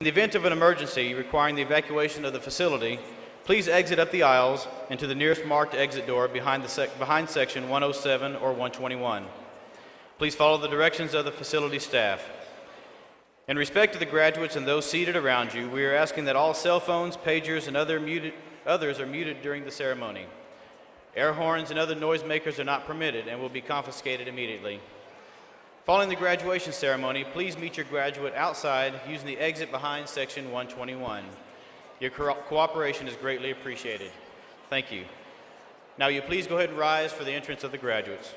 In the event of an emergency requiring the evacuation of the facility, please exit up the aisles and to the nearest marked exit door behind section 107 or 121. Please follow the directions of the facility staff. In respect to the graduates and those seated around you, we are asking that all cell phones, pagers, and others are muted during the ceremony. Air horns and other noisemakers are not permitted and will be confiscated immediately. Following the graduation ceremony, please meet your graduate outside using the exit behind section 121. Your cooperation is greatly appreciated. Thank you. Now, will you please go ahead and rise for the entrance of the graduates.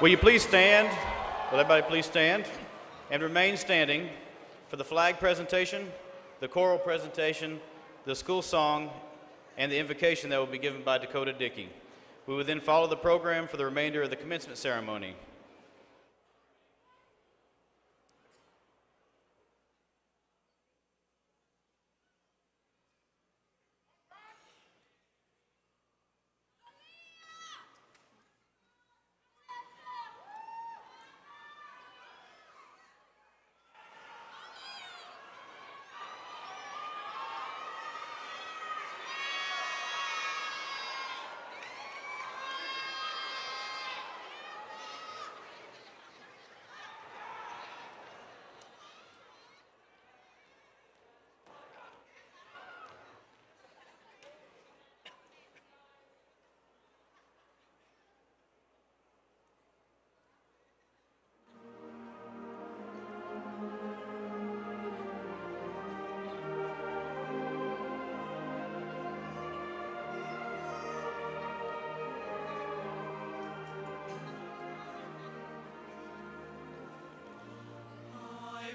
Will you please stand? Will everybody please stand and remain standing for the flag presentation, the choral presentation, the school song, and the invocation that will be given by Dakota Dickey. We will then follow the program for the remainder of the commencement ceremony.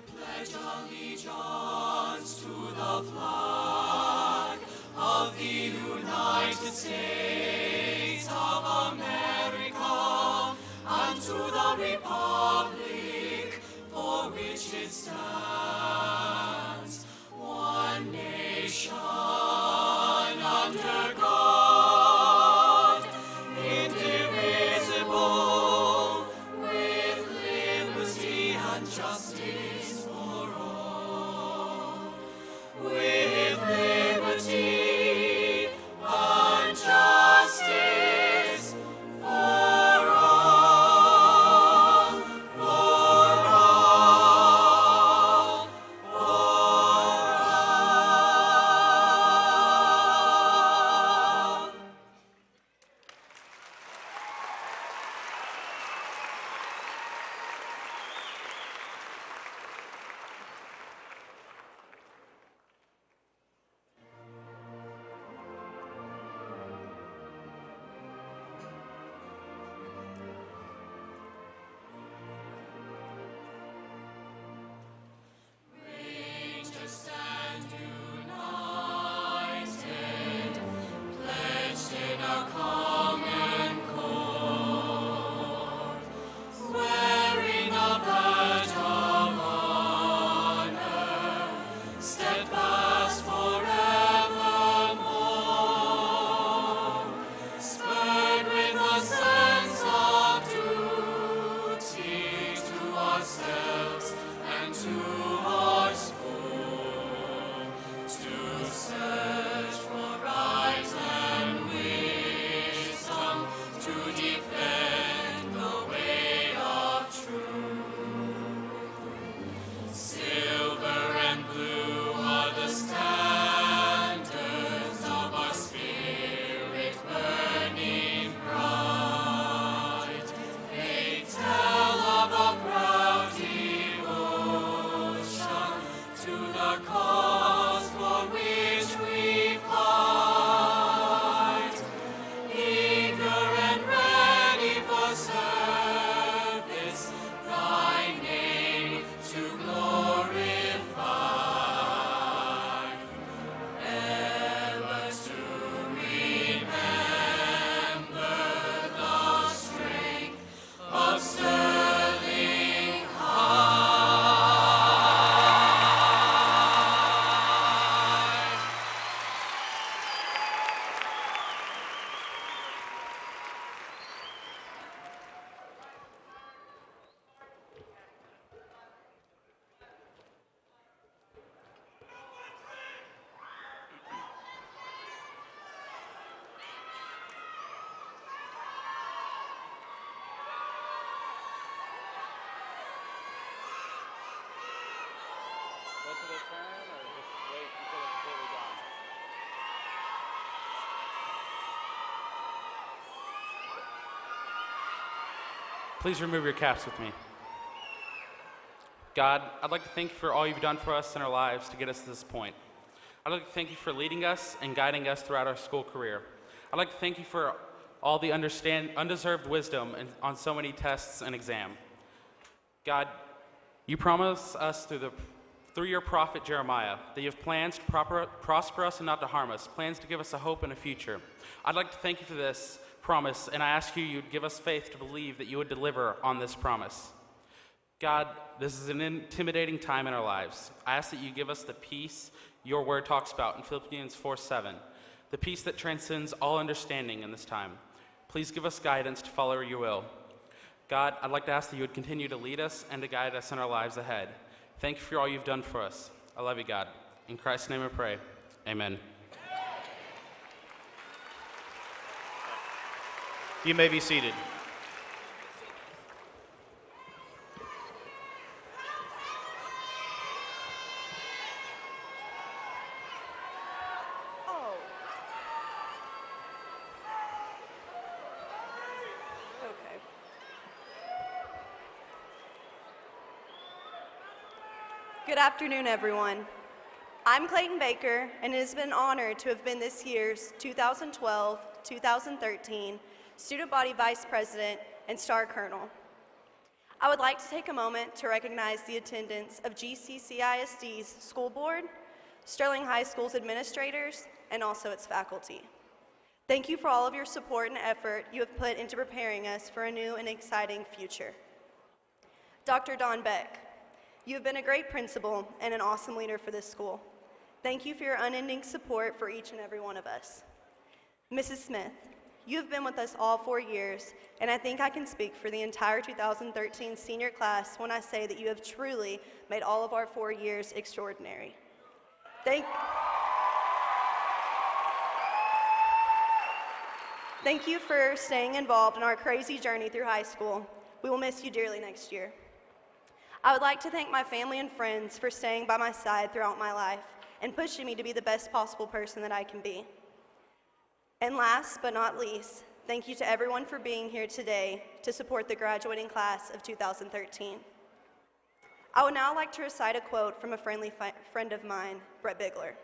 Pledge allegiance to the flag of the United States of America and to the republic for which it stands, one nation under God, indivisible, with liberty and justice. With liberty and justice for all, for all, for all. Rangers stand united, pledged in a common cause, wearing a badge of honor, steadfast forevermore, spurred with a sense of duty to ourselves and to our school, to search for right and wisdom, to defend the way of truth. Silver and blue are the standards of our spirit burning bright. They tell of a proud devotion to the cause for which we fight, eager and ready for service, thy name to glorify, ever to remember the strength of Sterling High. Wait till they turn, or just wait until they're completely gone? Please remove your caps with me. God, I'd like to thank you for all you've done for us in our lives to get us to this point. I'd like to thank you for leading us and guiding us throughout our school career. I'd like to thank you for all the undeserved wisdom on so many tests and exams. God, you promise us through your prophet Jeremiah that you have plans to prosper us and not to harm us, plans to give us a hope and a future. I'd like to thank you for this promise, and I ask you'd give us faith to believe that you would deliver on this promise. God, this is an intimidating time in our lives. I ask that you give us the peace your word talks about in Philippians 4:7, the peace that transcends all understanding in this time. Please give us guidance to follow your will. God, I'd like to ask that you would continue to lead us and to guide us in our lives ahead. Thank you for all you've done for us. I love you, God. In Christ's name I pray. Amen. You may be seated. Oh. Okay. Good afternoon, everyone. I'm Clayton Baker, and it has been an honor to have been this year's 2012-2013 Student Body Vice President and Star Colonel. I would like to take a moment to recognize the attendance of GCCISD's school board, Sterling High School's administrators, and also its faculty. Thank you for all of your support and effort you have put into preparing us for a new and exciting future. Dr. Don Beck, you have been a great principal and an awesome leader for this school. Thank you for your unending support for each and every one of us. Mrs. Smith, you have been with us all 4 years, and I think I can speak for the entire 2013 senior class when I say that you have truly made all of our 4 years extraordinary. Thank you for staying involved in our crazy journey through high school. We will miss you dearly next year. I would like to thank my family and friends for staying by my side throughout my life and pushing me to be the best possible person that I can be. And last but not least, thank you to everyone for being here today to support the graduating class of 2013. I would now like to recite a quote from a friend of mine, Brett Bigler.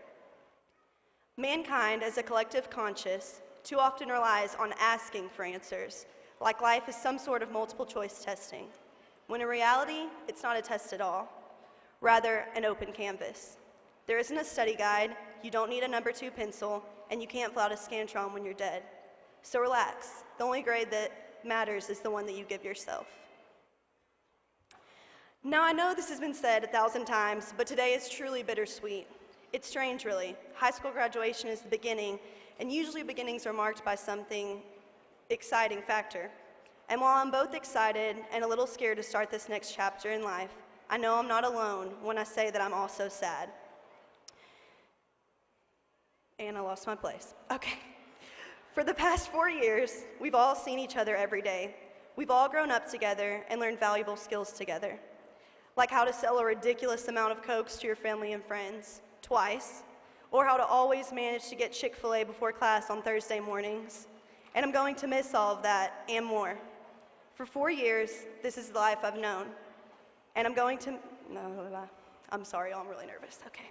Mankind as a collective conscious too often relies on asking for answers, like life is some sort of multiple choice testing, when in reality, it's not a test at all, rather an open canvas. There isn't a study guide, you don't need a number 2 pencil, and you can't fill out a Scantron when you're dead. So relax, the only grade that matters is the one that you give yourself. Now I know this has been said 1,000 times, but today is truly bittersweet. It's strange really. High school graduation is the beginning, and usually beginnings are marked by something exciting factor. And while I'm both excited and a little scared to start this next chapter in life, I know I'm not alone when I say that I'm also sad. And I lost my place. Okay. For the past 4 years, we've all seen each other every day. We've all grown up together and learned valuable skills together, like how to sell a ridiculous amount of Cokes to your family and friends twice, or how to always manage to get Chick-fil-A before class on Thursday mornings. And I'm going to miss all of that and more. For 4 years, this is the life I've known. And I'm going to, I'm sorry, I'm really nervous, okay.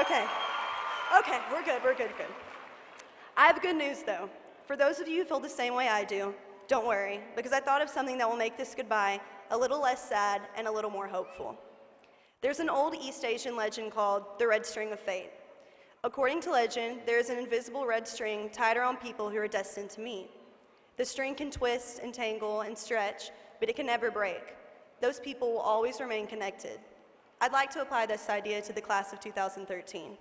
Okay, we're good. I have good news though. For those of you who feel the same way I do, don't worry, because I thought of something that will make this goodbye a little less sad and a little more hopeful. There's an old East Asian legend called the red string of fate. According to legend, there is an invisible red string tied around people who are destined to meet. The string can twist and tangle and stretch, but it can never break. Those people will always remain connected. I'd like to apply this idea to the class of 2013.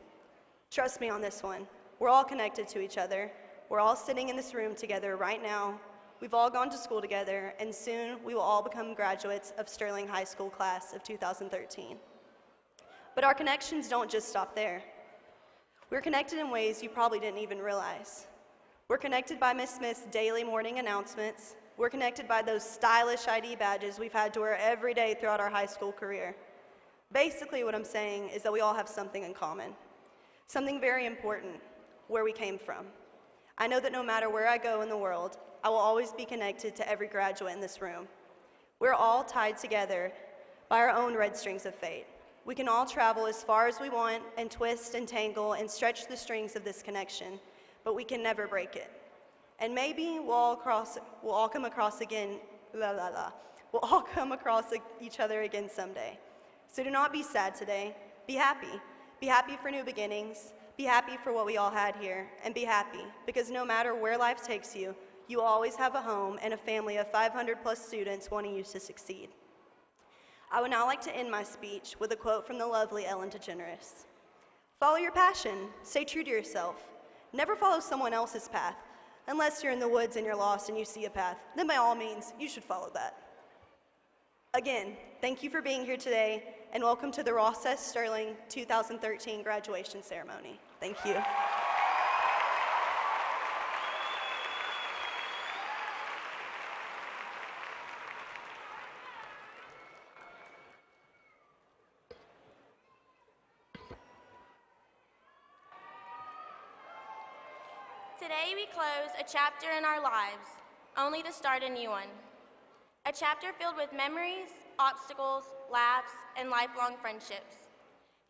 Trust me on this one. We're all connected to each other. We're all sitting in this room together right now. We've all gone to school together, and soon we will all become graduates of Sterling High School class of 2013. But our connections don't just stop there. We're connected in ways you probably didn't even realize. We're connected by Miss Smith's daily morning announcements. We're connected by those stylish ID badges we've had to wear every day throughout our high school career. Basically, what I'm saying is that we all have something in common, something very important, where we came from. I know that no matter where I go in the world, I will always be connected to every graduate in this room. We're all tied together by our own red strings of fate. We can all travel as far as we want and twist and tangle and stretch the strings of this connection, but we can never break it. And maybe we'll all come across again, We'll all come across each other again someday. So do not be sad today. Be happy. Be happy for new beginnings. Be happy for what we all had here. And be happy, because no matter where life takes you, you will always have a home and a family of 500 plus students wanting you to succeed. I would now like to end my speech with a quote from the lovely Ellen DeGeneres. Follow your passion. Stay true to yourself. Never follow someone else's path. Unless you're in the woods and you're lost and you see a path, then by all means, you should follow that. Again, thank you for being here today, and welcome to the Ross S. Sterling 2013 graduation ceremony. Thank you. Today we close a chapter in our lives, only to start a new one. A chapter filled with memories, obstacles, laughs, and lifelong friendships.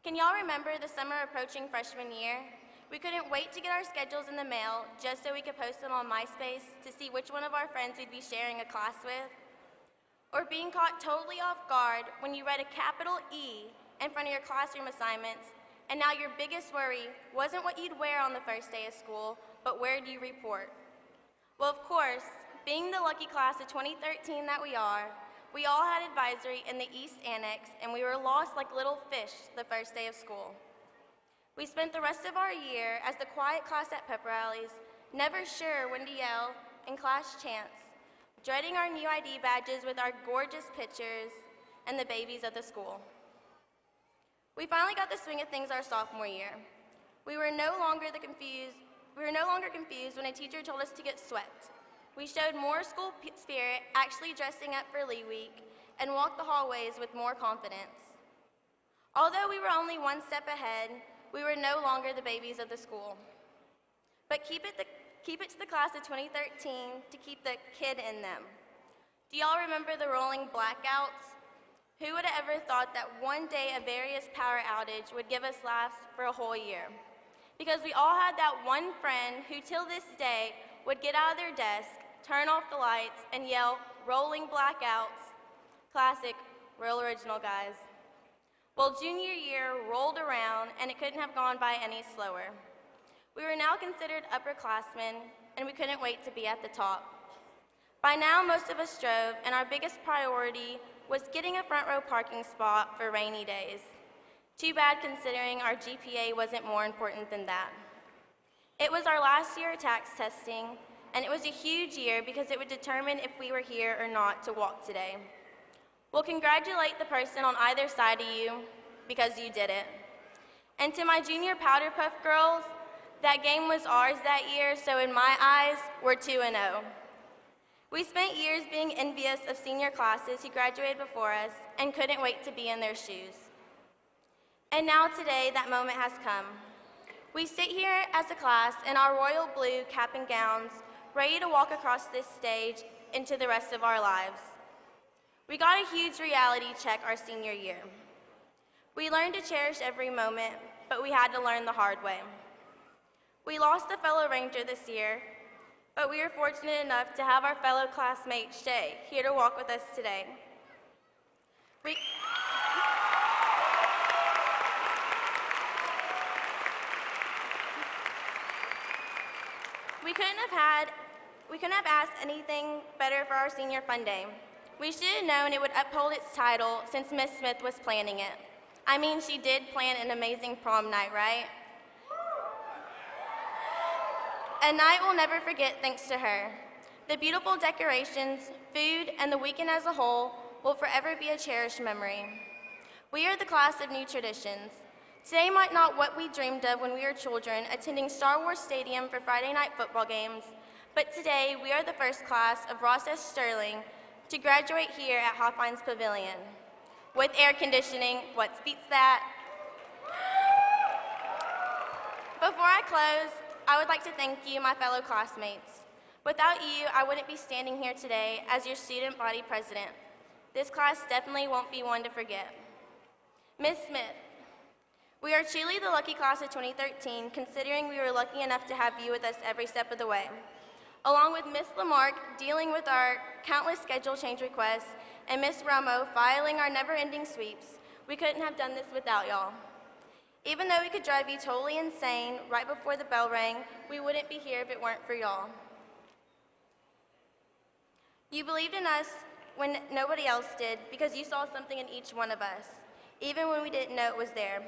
Can y'all remember the summer approaching freshman year? We couldn't wait to get our schedules in the mail just so we could post them on MySpace to see which one of our friends we'd be sharing a class with. Or being caught totally off guard when you read a capital E in front of your classroom assignments, and now your biggest worry wasn't what you'd wear on the first day of school, but where do you report? Well, of course, being the lucky class of 2013 that we are, we all had advisory in the East Annex, and we were lost like little fish the first day of school. We spent the rest of our year as the quiet class at pep rallies, never sure when to yell in class chants, dreading our new ID badges with our gorgeous pictures and the babies of the school. We finally got the swing of things our sophomore year. We were no longer confused when a teacher told us to get swept. We showed more school spirit, actually dressing up for Lee Week, and walked the hallways with more confidence. Although we were only one step ahead, we were no longer the babies of the school. But keep it to the class of 2013 to keep the kid in them. Do y'all remember the rolling blackouts? Who would have ever thought that one day a various power outage would give us laughs for a whole year? Because we all had that one friend who till this day would get out of their desk, turn off the lights, and yell, "Rolling blackouts." Classic, real original, guys. Well, junior year rolled around, and it couldn't have gone by any slower. We were now considered upperclassmen, and we couldn't wait to be at the top. By now, most of us drove, and our biggest priority was getting a front row parking spot for rainy days. Too bad considering our GPA wasn't more important than that. It was our last year of tax testing, and it was a huge year because it would determine if we were here or not to walk today. We'll congratulate the person on either side of you because you did it. And to my junior Powder Puff girls, that game was ours that year, so in my eyes, we're 2-0. We spent years being envious of senior classes who graduated before us and couldn't wait to be in their shoes. And now today, that moment has come. We sit here as a class in our royal blue cap and gowns, ready to walk across this stage into the rest of our lives. We got a huge reality check our senior year. We learned to cherish every moment, but we had to learn the hard way. We lost a fellow Ranger this year, but we were fortunate enough to have our fellow classmate, Shay, here to walk with us today. We couldn't have asked anything better for our senior fun day. We should have known it would uphold its title since Miss Smith was planning it. I mean, she did plan an amazing prom night, right? A night we'll never forget thanks to her. The beautiful decorations, food, and the weekend as a whole will forever be a cherished memory. We are the class of new traditions. Today might not what we dreamed of when we were children, attending Star Wars Stadium for Friday night football games, but today we are the first class of Ross S. Sterling to graduate here at Hofheinz Pavilion. With air conditioning, what beats that? Before I close, I would like to thank you, my fellow classmates. Without you, I wouldn't be standing here today as your student body president. This class definitely won't be one to forget. Miss Smith, we are truly the lucky class of 2013, considering we were lucky enough to have you with us every step of the way. Along with Miss Lamarck dealing with our countless schedule change requests, and Miss Romo filing our never-ending sweeps, we couldn't have done this without y'all. Even though we could drive you totally insane right before the bell rang, we wouldn't be here if it weren't for y'all. You believed in us when nobody else did because you saw something in each one of us, even when we didn't know it was there.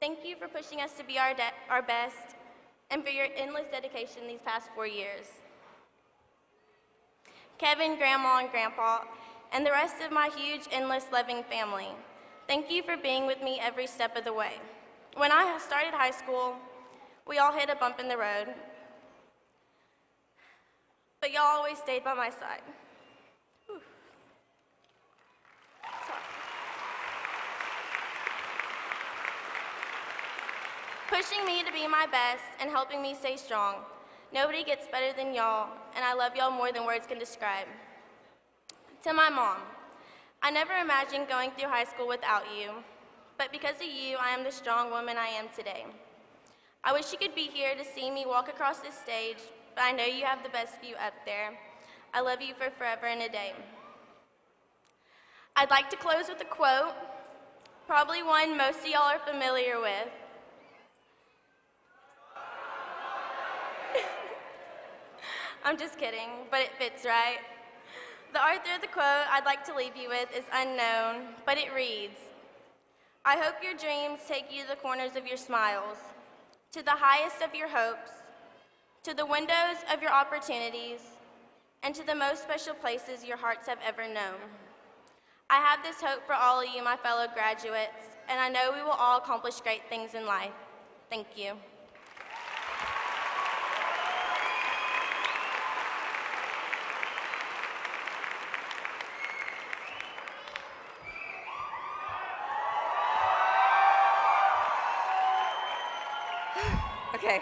Thank you for pushing us to be our best and for your endless dedication these past 4 years. Kevin, Grandma, and Grandpa, and the rest of my huge, endless, loving family, thank you for being with me every step of the way. When I started high school, we all hit a bump in the road, but y'all always stayed by my side. Whew. Sorry. Pushing me to be my best and helping me stay strong. Nobody gets better than y'all, and I love y'all more than words can describe. To my mom, I never imagined going through high school without you, but because of you, I am the strong woman I am today. I wish you could be here to see me walk across this stage, but I know you have the best view up there. I love you for forever and a day. I'd like to close with a quote, probably one most of y'all are familiar with. I'm just kidding, but it fits, right? The author of the quote I'd like to leave you with is unknown, but it reads, I hope your dreams take you to the corners of your smiles, to the highest of your hopes, to the windows of your opportunities, and to the most special places your hearts have ever known. I have this hope for all of you, my fellow graduates, and I know we will all accomplish great things in life. Thank you. Okay.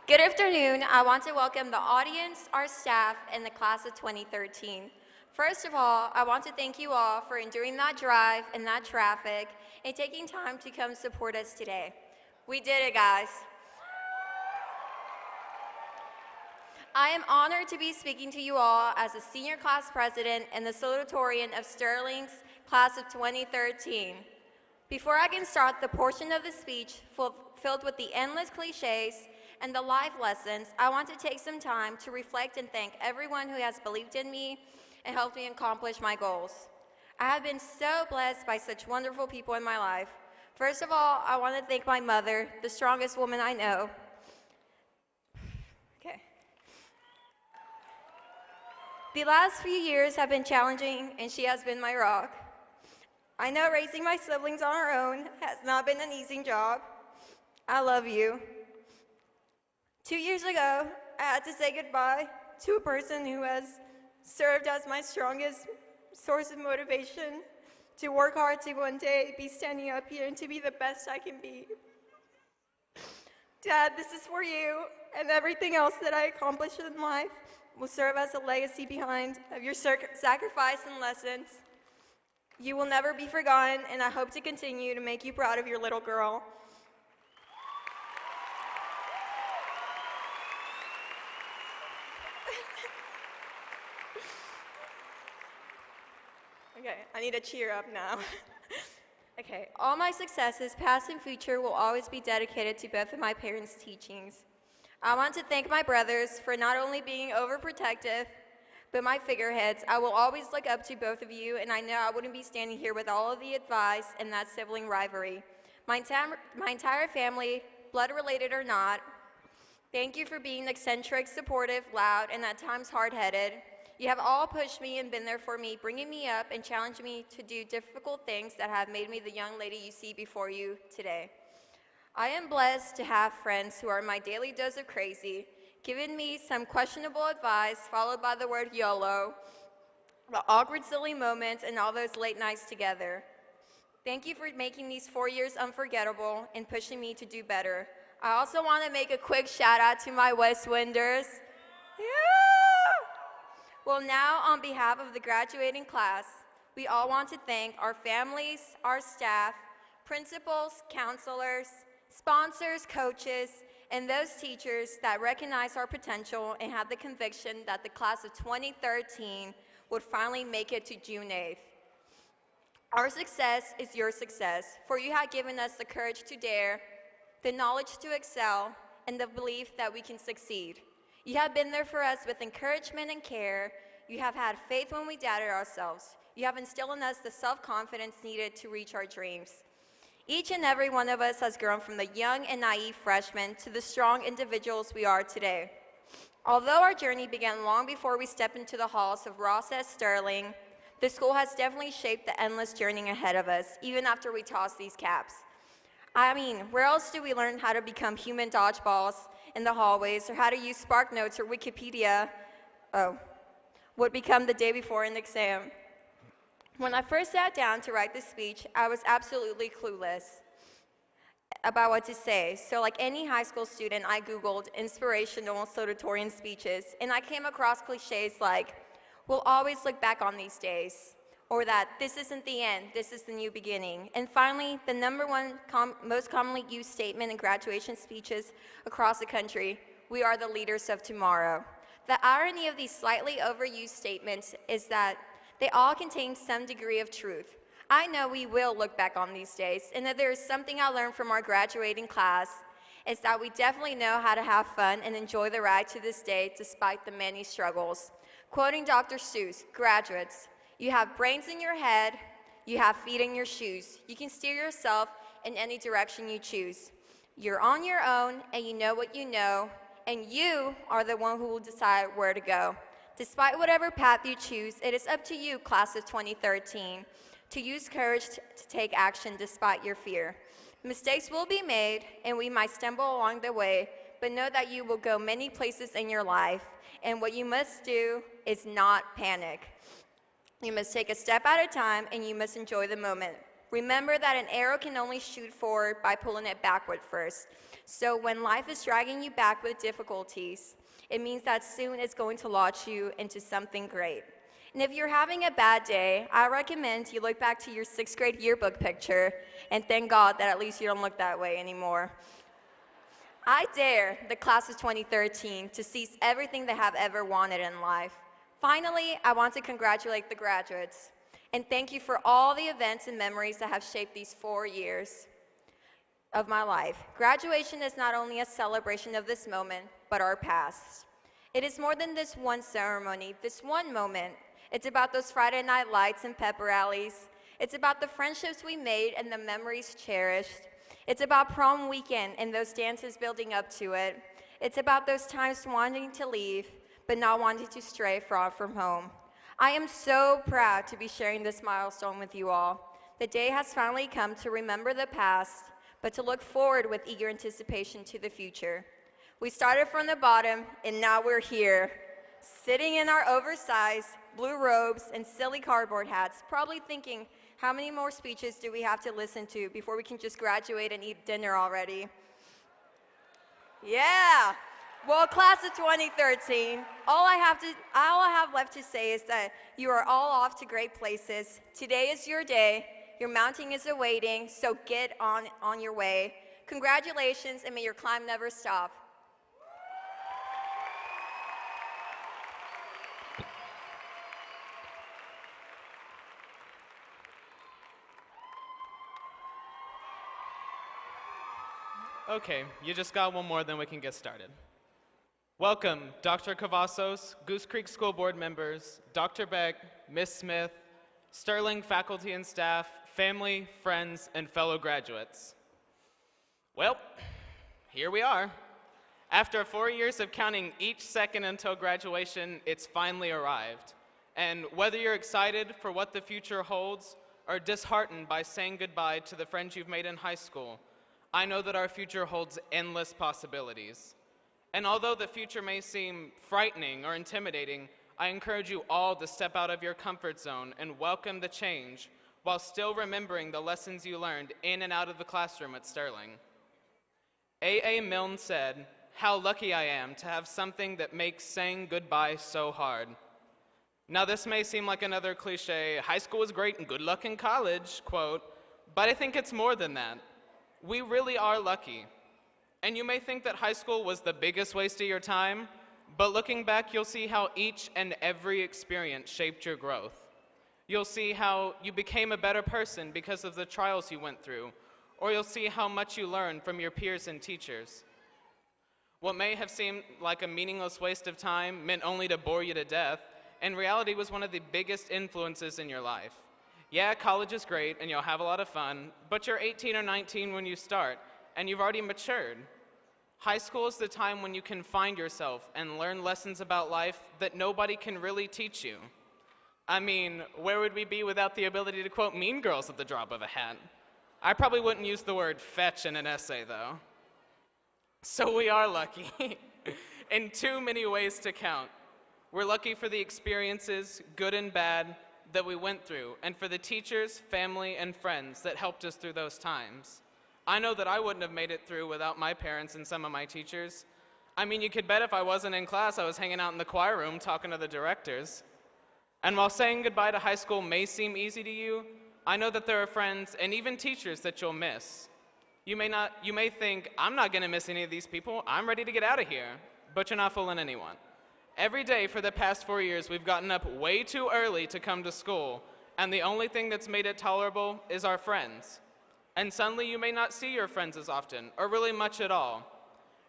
Good afternoon. I want to welcome the audience, our staff, and the class of 2013. First of all, I want to thank you all for enduring that drive and that traffic and taking time to come support us today. We did it, guys. I am honored to be speaking to you all as the senior class president and the salutatorian of Sterling's class of 2013. Before I can start the portion of the speech filled with the endless cliches and the life lessons, I want to take some time to reflect and thank everyone who has believed in me and helped me accomplish my goals. I have been so blessed by such wonderful people in my life. First of all, I want to thank my mother, the strongest woman I know. Okay. The last few years have been challenging, and she has been my rock. I know raising my siblings on our own has not been an easy job. I love you. 2 years ago, I had to say goodbye to a person who has served as my strongest source of motivation to work hard to one day be standing up here and to be the best I can be. Dad, this is for you, and everything else that I accomplished in life will serve as a legacy behind of your sacrifice and lessons. You will never be forgotten, and I hope to continue to make you proud of your little girl. Okay, I need to cheer up now. Okay, all my successes, past and future, will always be dedicated to both of my parents' teachings. I want to thank my brothers for not only being overprotective, but my figureheads. I will always look up to both of you, and I know I wouldn't be standing here with all of the advice and that sibling rivalry. My entire family, blood-related or not, thank you for being eccentric, supportive, loud, and at times hard-headed. You have all pushed me and been there for me, bringing me up and challenging me to do difficult things that have made me the young lady you see before you today. I am blessed to have friends who are my daily dose of crazy, giving me some questionable advice followed by the word YOLO, the awkward, silly moments, and all those late nights together. Thank you for making these 4 years unforgettable and pushing me to do better. I also want to make a quick shout out to my West Winders. Yeah! Well, now on behalf of the graduating class, we all want to thank our families, our staff, principals, counselors, sponsors, coaches, and those teachers that recognize our potential and have the conviction that the class of 2013 would finally make it to June 8th. Our success is your success, for you have given us the courage to dare, the knowledge to excel, and the belief that we can succeed. You have been there for us with encouragement and care. You have had faith when we doubted ourselves. You have instilled in us the self-confidence needed to reach our dreams. Each and every one of us has grown from the young and naive freshmen to the strong individuals we are today. Although our journey began long before we stepped into the halls of Ross S. Sterling, the school has definitely shaped the endless journey ahead of us, even after we toss these caps. I mean, where else do we learn how to become human dodgeballs in the hallways, or how to use SparkNotes or Wikipedia? Would become the day before an exam. When I first sat down to write this speech, I was absolutely clueless about what to say. So like any high school student, I Googled inspirational Salutatorian speeches, and I came across cliches like, we'll always look back on these days, or that this isn't the end, this is the new beginning. And finally, the number one most commonly used statement in graduation speeches across the country, we are the leaders of tomorrow. The irony of these slightly overused statements is that they all contain some degree of truth. I know we will look back on these days, and that there is something I learned from our graduating class, is that we definitely know how to have fun and enjoy the ride to this day despite the many struggles. Quoting Dr. Seuss, graduates, you have brains in your head, you have feet in your shoes. You can steer yourself in any direction you choose. You're on your own, and you know what you know, and you are the one who will decide where to go. Despite whatever path you choose, it is up to you, class of 2013, to use courage to take action despite your fear. Mistakes will be made, and we might stumble along the way, but know that you will go many places in your life, and what you must do is not panic. You must take a step at a time, and you must enjoy the moment. Remember that an arrow can only shoot forward by pulling it backward first. So when life is dragging you back with difficulties, it means that soon it's going to launch you into something great. And if you're having a bad day, I recommend you look back to your 6th grade yearbook picture and thank God that at least you don't look that way anymore. I dare the class of 2013 to seize everything they have ever wanted in life. Finally, I want to congratulate the graduates and thank you for all the events and memories that have shaped these 4 years of my life. Graduation is not only a celebration of this moment, but our past. It is more than this one ceremony, this one moment. It's about those Friday night lights and pep rallies. It's about the friendships we made and the memories cherished. It's about prom weekend and those dances building up to it. It's about those times wanting to leave, but not wanting to stray far from home. I am so proud to be sharing this milestone with you all. The day has finally come to remember the past, but to look forward with eager anticipation to the future. We started from the bottom, and now we're here, sitting in our oversized blue robes and silly cardboard hats, probably thinking, how many more speeches do we have to listen to before we can just graduate and eat dinner already? Yeah. Well, class of 2013, all I have left to say is that you are all off to great places. Today is your day. Your mounting is awaiting, so get on your way. Congratulations, and may your climb never stop. Okay, you just got one more, then we can get started. Welcome, Dr. Cavazos, Goose Creek School Board members, Dr. Beck, Ms. Smith, Sterling faculty and staff, family, friends, and fellow graduates. Well, here we are. After 4 years of counting each second until graduation, it's finally arrived. And whether you're excited for what the future holds or disheartened by saying goodbye to the friends you've made in high school, I know that our future holds endless possibilities. And although the future may seem frightening or intimidating, I encourage you all to step out of your comfort zone and welcome the change while still remembering the lessons you learned in and out of the classroom at Sterling. A.A. Milne said, "How lucky I am to have something that makes saying goodbye so hard." Now this may seem like another cliche, high school is great and good luck in college quote, but I think it's more than that. We really are lucky. And you may think that high school was the biggest waste of your time, but looking back, you'll see how each and every experience shaped your growth. You'll see how you became a better person because of the trials you went through, or you'll see how much you learned from your peers and teachers. What may have seemed like a meaningless waste of time meant only to bore you to death, in reality was one of the biggest influences in your life. Yeah, college is great and you'll have a lot of fun, but you're 18 or 19 when you start, and you've already matured. High school is the time when you can find yourself and learn lessons about life that nobody can really teach you. I mean, where would we be without the ability to quote Mean Girls at the drop of a hat? I probably wouldn't use the word fetch in an essay, though. So we are lucky, in too many ways to count. We're lucky for the experiences, good and bad, that we went through, and for the teachers, family, and friends that helped us through those times. I know that I wouldn't have made it through without my parents and some of my teachers. I mean, you could bet if I wasn't in class, I was hanging out in the choir room talking to the directors. And while saying goodbye to high school may seem easy to you, I know that there are friends and even teachers that you'll miss. You may think, I'm not gonna miss any of these people, I'm ready to get out of here. But you're not fooling anyone. Every day for the past 4 years, we've gotten up way too early to come to school, and the only thing that's made it tolerable is our friends. And suddenly you may not see your friends as often, or really much at all.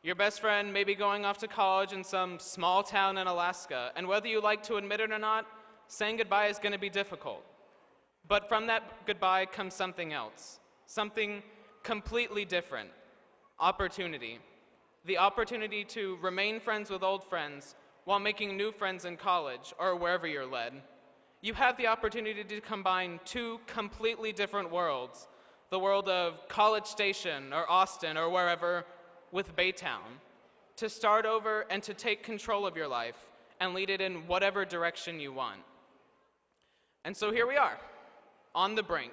Your best friend may be going off to college in some small town in Alaska, and whether you like to admit it or not, saying goodbye is gonna be difficult. But from that goodbye comes something else, something completely different, opportunity. The opportunity to remain friends with old friends while making new friends in college or wherever you're led. You have the opportunity to combine two completely different worlds, the world of College Station or Austin or wherever with Baytown, to start over and to take control of your life and lead it in whatever direction you want. And so here we are, on the brink,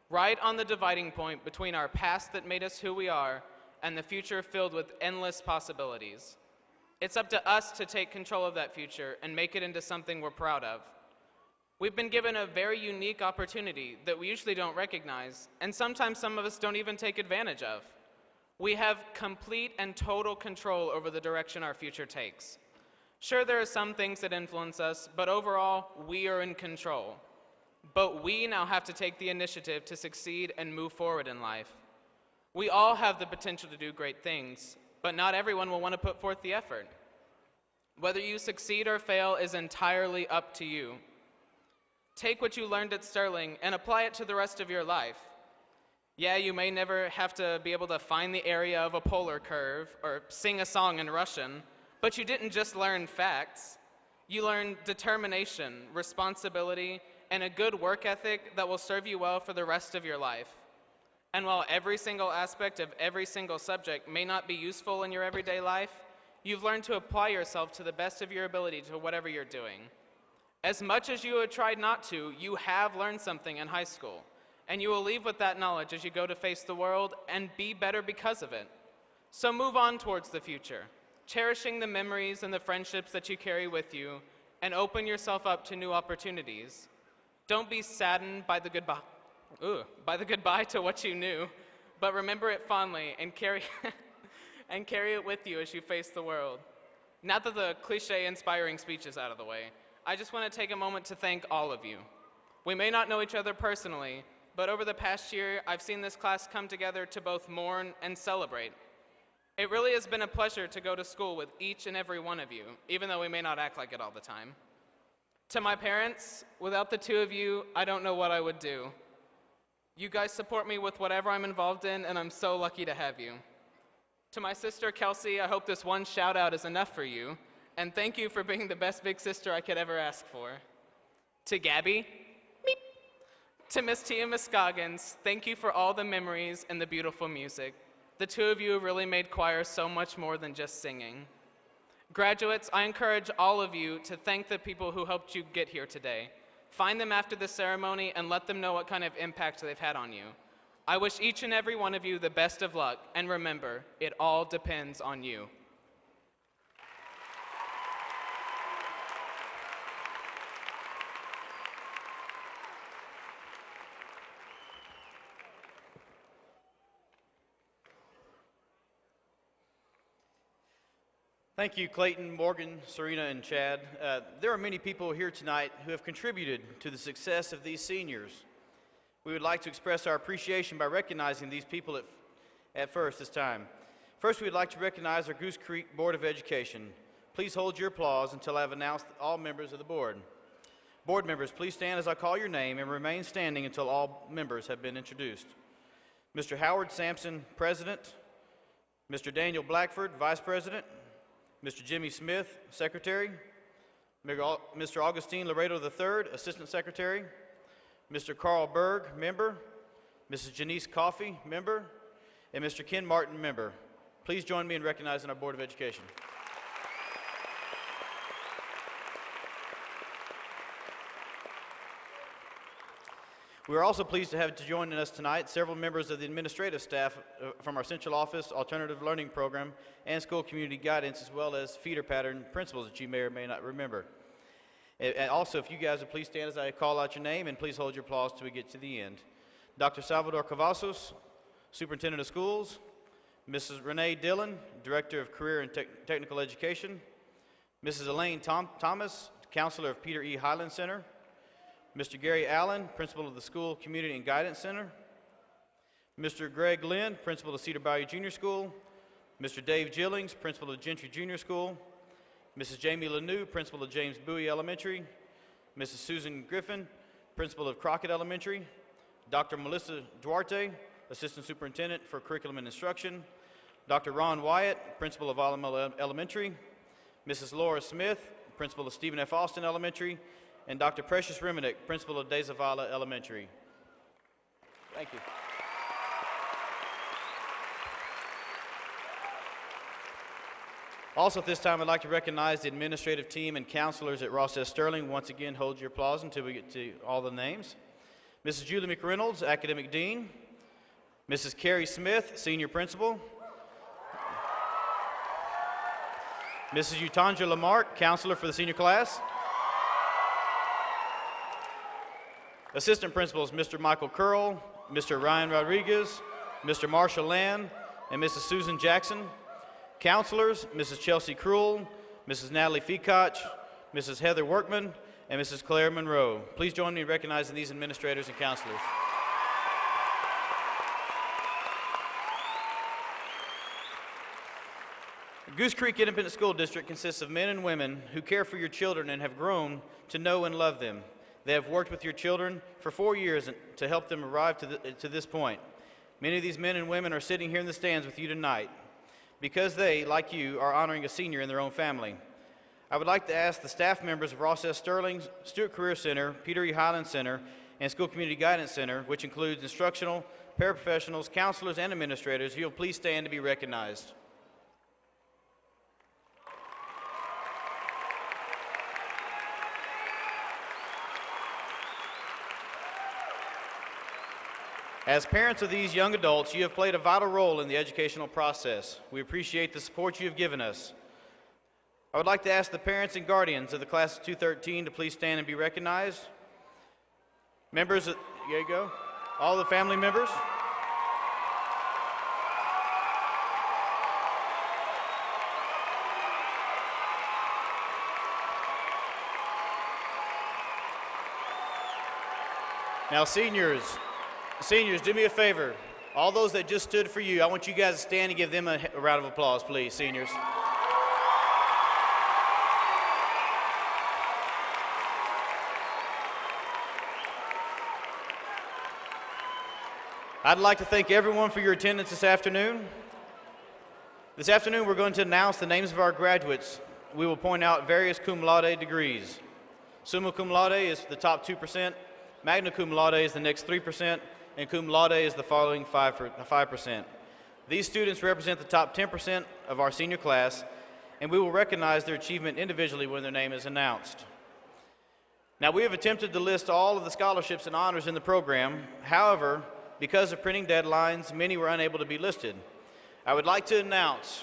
right on the dividing point between our past that made us who we are and the future filled with endless possibilities. It's up to us to take control of that future and make it into something we're proud of. We've been given a very unique opportunity that we usually don't recognize, and sometimes some of us don't even take advantage of. We have complete and total control over the direction our future takes. Sure, there are some things that influence us, but overall, we are in control. But we now have to take the initiative to succeed and move forward in life. We all have the potential to do great things, but not everyone will want to put forth the effort. Whether you succeed or fail is entirely up to you. Take what you learned at Sterling and apply it to the rest of your life. Yeah, you may never have to be able to find the area of a polar curve or sing a song in Russian, but you didn't just learn facts. You learned determination, responsibility, and a good work ethic that will serve you well for the rest of your life. And while every single aspect of every single subject may not be useful in your everyday life, you've learned to apply yourself to the best of your ability to whatever you're doing. As much as you have tried not to, you have learned something in high school, and you will leave with that knowledge as you go to face the world and be better because of it. So move on towards the future, cherishing the memories and the friendships that you carry with you, and open yourself up to new opportunities. Don't be saddened by the goodbye to what you knew, but remember it fondly and carry it with you as you face the world. Now that the cliche inspiring speech is out of the way, I just want to take a moment to thank all of you. We may not know each other personally, but over the past year, I've seen this class come together to both mourn and celebrate. It really has been a pleasure to go to school with each and every one of you, even though we may not act like it all the time. To my parents, without the two of you, I don't know what I would do. You guys support me with whatever I'm involved in, and I'm so lucky to have you. To my sister, Kelsey, I hope this one shout out is enough for you, and thank you for being the best big sister I could ever ask for. To Gabby, meep. To Miss T and Miss Scoggins, thank you for all the memories and the beautiful music. The two of you have really made choir so much more than just singing. Graduates, I encourage all of you to thank the people who helped you get here today. Find them after the ceremony and let them know what kind of impact they've had on you. I wish each and every one of you the best of luck, and remember, it all depends on you. Thank you, Clayton, Morgan, Serena, and Chad. There are many people here tonight who have contributed to the success of these seniors. We would like to express our appreciation by recognizing these people at first this time. First, we would like to recognize our Goose Creek Board of Education. Please hold your applause until I have announced all members of the board. Board members, please stand as I call your name and remain standing until all members have been introduced. Mr. Howard Sampson, President. Mr. Daniel Blackford, Vice President. Mr. Jimmy Smith, Secretary. Mr. Augustine Laredo III, Assistant Secretary. Mr. Carl Berg, Member. Mrs. Janice Coffey, Member. And Mr. Ken Martin, Member. Please join me in recognizing our Board of Education. We are also pleased to have joining us tonight several members of the administrative staff from our central office, alternative learning program, and school community guidance, as well as feeder pattern principals that you may or may not remember. And also, if you guys would please stand as I call out your name, and please hold your applause till we get to the end. Dr. Salvador Cavazos, Superintendent of Schools. Mrs. Renee Dillon, Director of Career and Technical Education. Mrs. Elaine Thomas, Counselor of Peter E. Highland Center. Mr. Gary Allen, Principal of the School Community and Guidance Center. Mr. Greg Lynn, Principal of Cedar Bayou Junior School. Mr. Dave Gillings, Principal of Gentry Junior School. Mrs. Jamie Lanou, Principal of James Bowie Elementary. Mrs. Susan Griffin, Principal of Crockett Elementary. Dr. Melissa Duarte, Assistant Superintendent for Curriculum and Instruction. Dr. Ron Wyatt, Principal of Alamo Elementary. Mrs. Laura Smith, Principal of Stephen F. Austin Elementary. And Dr. Precious Reminick, Principal of De Zavala Elementary. Thank you. Also at this time, I'd like to recognize the administrative team and counselors at Ross S. Sterling. Once again, hold your applause until we get to all the names. Mrs. Julie McReynolds, Academic Dean. Mrs. Carrie Smith, Senior Principal. Mrs. Utanja Lamarck, Counselor for the senior class. Assistant Principals, Mr. Michael Curl, Mr. Ryan Rodriguez, Mr. Marshall Land, and Mrs. Susan Jackson. Counselors, Mrs. Chelsea Cruel, Mrs. Natalie Feacoch, Mrs. Heather Workman, and Mrs. Claire Monroe. Please join me in recognizing these administrators and counselors. Goose Creek Independent School District consists of men and women who care for your children and have grown to know and love them. They have worked with your children for 4 years to help them arrive to this point. Many of these men and women are sitting here in the stands with you tonight because they, like you, are honoring a senior in their own family. I would like to ask the staff members of Ross S. Sterling, Stewart Career Center, Peter E. Highland Center, and School Community Guidance Center, which includes instructional, paraprofessionals, counselors, and administrators, if you'll please stand to be recognized. As parents of these young adults, you have played a vital role in the educational process. We appreciate the support you have given us. I would like to ask the parents and guardians of the class of 213 to please stand and be recognized. Members of, there you go, all the family members. Now, seniors, do me a favor. All those that just stood for you, I want you guys to stand and give them a round of applause, please, seniors. I'd like to thank everyone for your attendance this afternoon. This afternoon, we're going to announce the names of our graduates. We will point out various cum laude degrees. Summa cum laude is the top 2%, magna cum laude is the next 3%, and cum laude is the following 5%. These students represent the top 10% of our senior class, and we will recognize their achievement individually when their name is announced. Now, we have attempted to list all of the scholarships and honors in the program. However, because of printing deadlines, many were unable to be listed. I would like to announce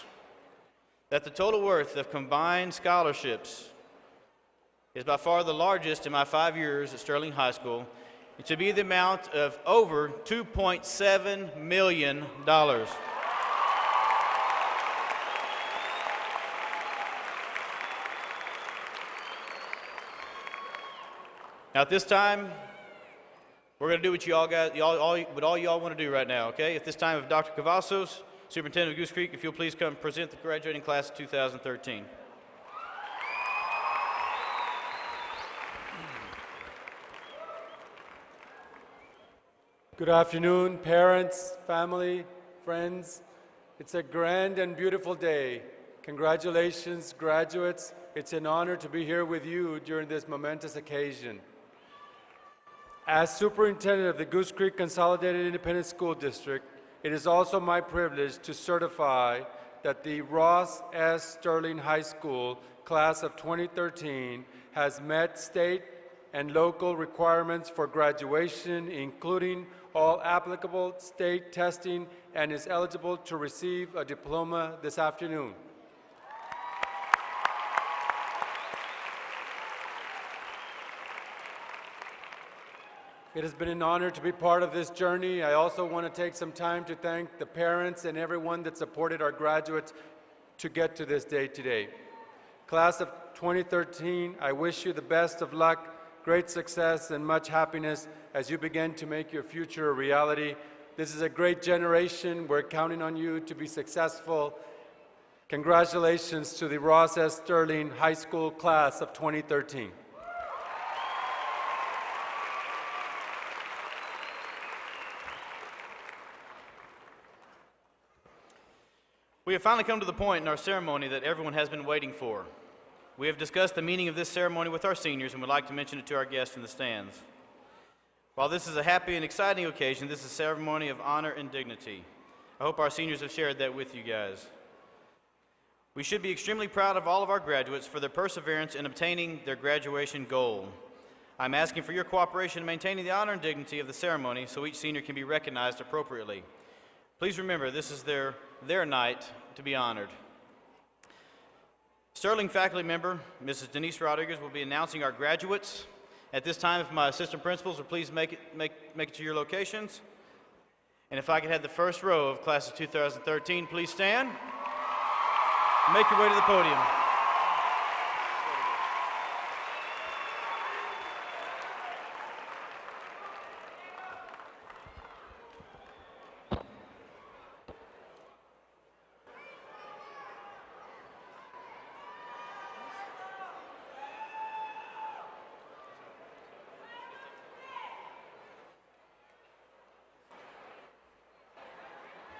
that the total worth of combined scholarships is by far the largest in my 5 years at Sterling High School, to be the amount of over $2.7 million. Now at this time, we're going to do what all y'all want to do right now, okay? At this time, if Dr. Cavazos, Superintendent of Goose Creek, if you'll please come present the graduating class of 2013. Good afternoon, parents, family, friends. It's a grand and beautiful day. Congratulations, graduates. It's an honor to be here with you during this momentous occasion. As superintendent of the Goose Creek Consolidated Independent School District, it is also my privilege to certify that the Ross S. Sterling High School class of 2013 has met state and local requirements for graduation, including all applicable state testing, and is eligible to receive a diploma this afternoon. It has been an honor to be part of this journey. I also want to take some time to thank the parents and everyone that supported our graduates to get to this day today. Class of 2013, I wish you the best of luck, great success, and much happiness as you begin to make your future a reality. This is a great generation. We're counting on you to be successful. Congratulations to the Ross S. Sterling High School class of 2013. We have finally come to the point in our ceremony that everyone has been waiting for. We have discussed the meaning of this ceremony with our seniors and would like to mention it to our guests in the stands. While this is a happy and exciting occasion, this is a ceremony of honor and dignity. I hope our seniors have shared that with you guys. We should be extremely proud of all of our graduates for their perseverance in obtaining their graduation goal. I'm asking for your cooperation in maintaining the honor and dignity of the ceremony so each senior can be recognized appropriately. Please remember, this is their night to be honored. Sterling faculty member, Mrs. Denise Rodriguez, will be announcing our graduates. At this time, if my assistant principals would please make it to your locations. And if I could have the first row of class of 2013, please stand. Make your way to the podium.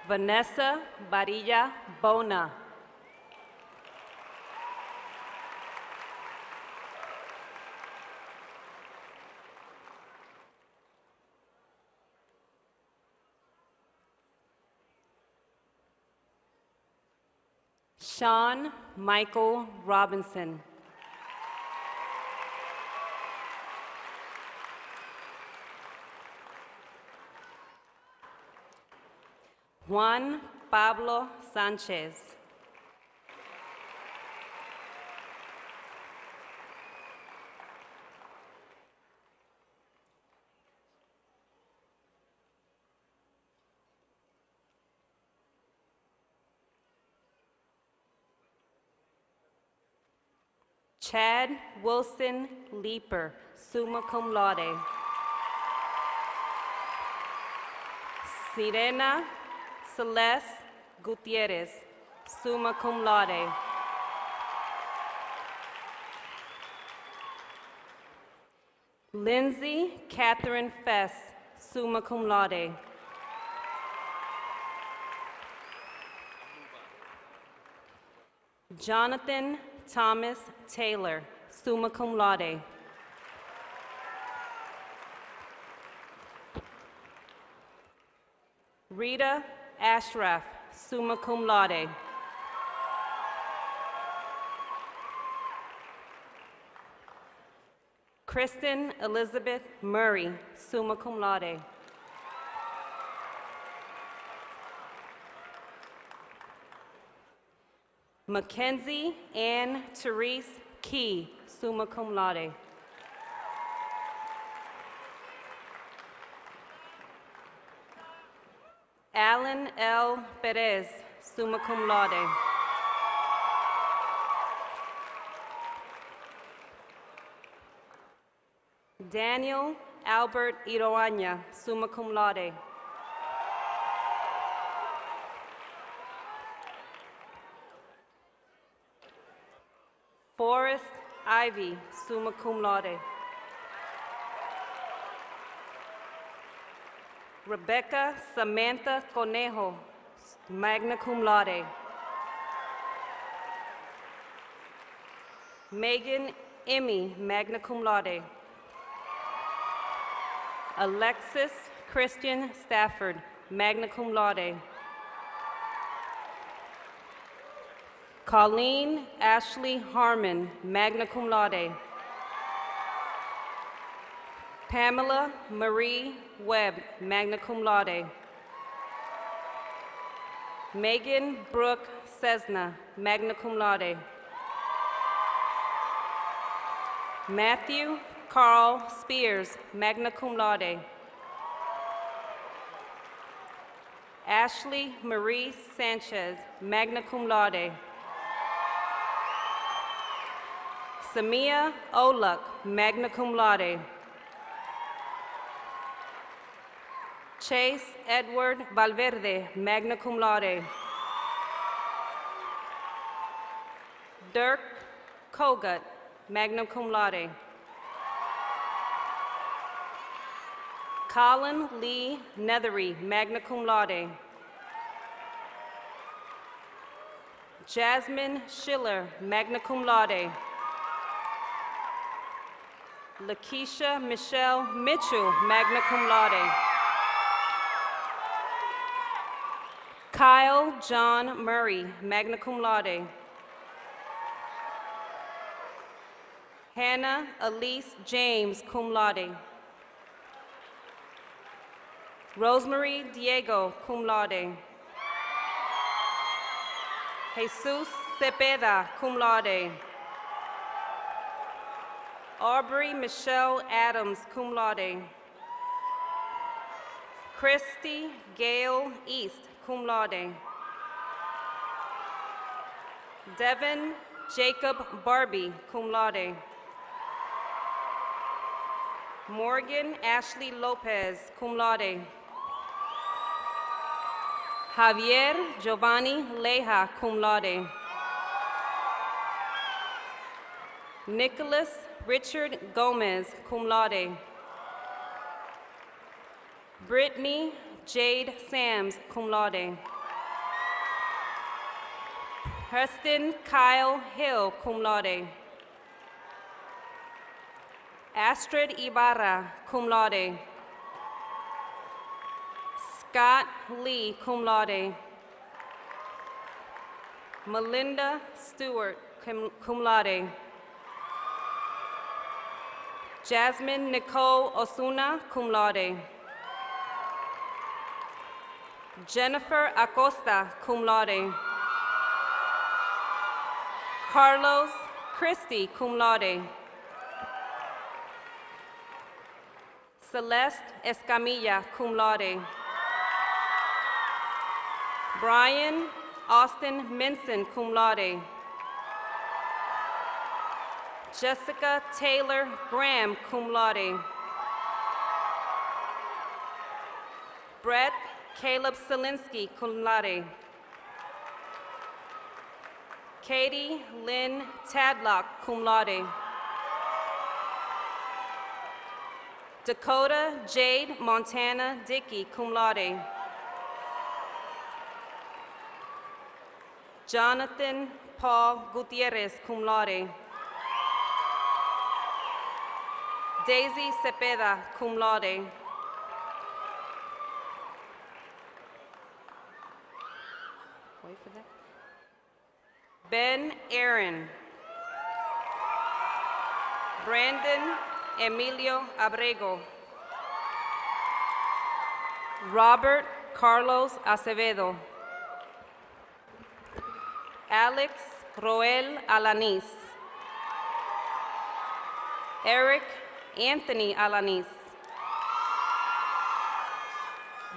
Vanessa Barilla Bona. Sean Michael Robinson. Juan Pablo Sanchez. Chad Wilson Leeper, summa cum laude. Sirena Celeste Gutierrez, summa cum laude. Lindsay Catherine Fess, summa cum laude. Jonathan Thomas Taylor, summa cum laude. Rita Ashraf, summa cum laude. Kristen Elizabeth Murray, summa cum laude. Mackenzie Ann Therese Key, summa cum laude. Alan L. Perez, summa cum laude. Daniel Albert Iroaña, summa cum laude. Forrest Ivy, summa cum laude. Rebecca Samantha Conejo, magna cum laude. Megan Emmy, magna cum laude. Alexis Christian Stafford, magna cum laude. Colleen Ashley Harmon, magna cum laude. Pamela Marie Webb, magna cum laude. Megan Brooke Cessna, magna cum laude. Matthew Carl Spears, magna cum laude. Ashley Marie Sanchez, magna cum laude. Samia Oluk, magna cum laude. Chase Edward Valverde, magna cum laude. Dirk Kogut, magna cum laude. Colin Lee Nethery, magna cum laude. Jasmine Schiller, magna cum laude. Lakeisha Michelle Mitchell, magna cum laude. Kyle John Murray, magna cum laude. Hannah Elise James, cum laude. Rosemary Diego, cum laude. Jesus Cepeda, cum laude. Aubrey Michelle Adams, cum laude. Christy Gail East, cum laude. Devin Jacob Barbie, cum laude. Morgan Ashley Lopez, cum laude. Javier Giovanni Leja, cum laude. Nicholas Richard Gomez, cum laude. Brittany Jade Sams, cum laude. Preston Kyle Hill, cum laude. Astrid Ibarra, cum laude. Scott Lee, cum laude. Melinda Stewart, cum laude. Jasmine Nicole Osuna, cum laude. Jennifer Acosta, cum laude. Carlos Christie, cum laude. Celeste Escamilla, cum laude. Brian Austin Minson, cum laude. Jessica Taylor Graham, cum laude. Brett Caleb Selinsky, cum laude. Katie Lynn Tadlock, cum laude. Dakota Jade Montana Dickey, cum laude. Jonathan Paul Gutierrez, cum laude. Daisy Cepeda, cum laude. Wait for that. Ben Aaron. Brandon Emilio Abrego. Robert Carlos Acevedo. Alex Roel Alanis. Eric Anthony Alanis.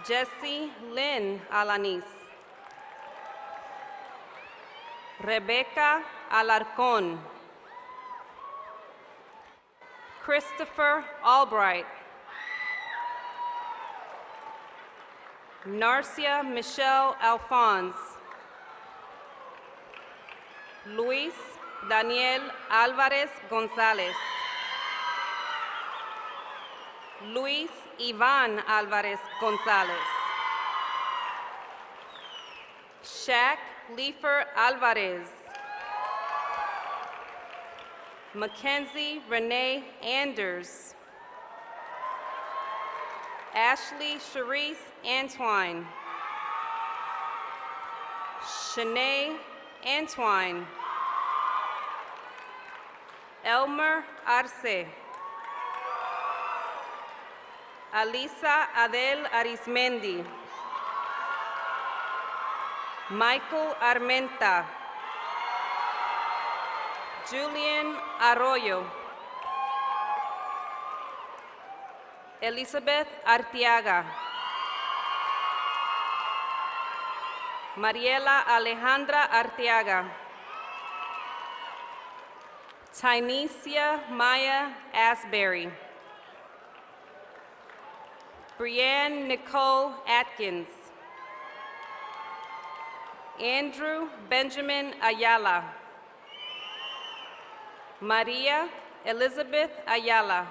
Jesse Lynn Alanis. Rebecca Alarcón. Christopher Albright. Narcia Michelle Alphonse. Luis Daniel Alvarez Gonzalez. Luis Ivan Alvarez Gonzalez. Shaq Leifer Alvarez. Mackenzie Renee Anders. Ashley Charisse Antwine. Shanae Antwine. Elmer Arce. Alisa Adel Arismendi. Michael Armenta. Julian Arroyo. Elizabeth Artiaga. Mariela Alejandra Arteaga. Tynesia Maya Asbury. Brianne Nicole Atkins. Andrew Benjamin Ayala. Maria Elizabeth Ayala.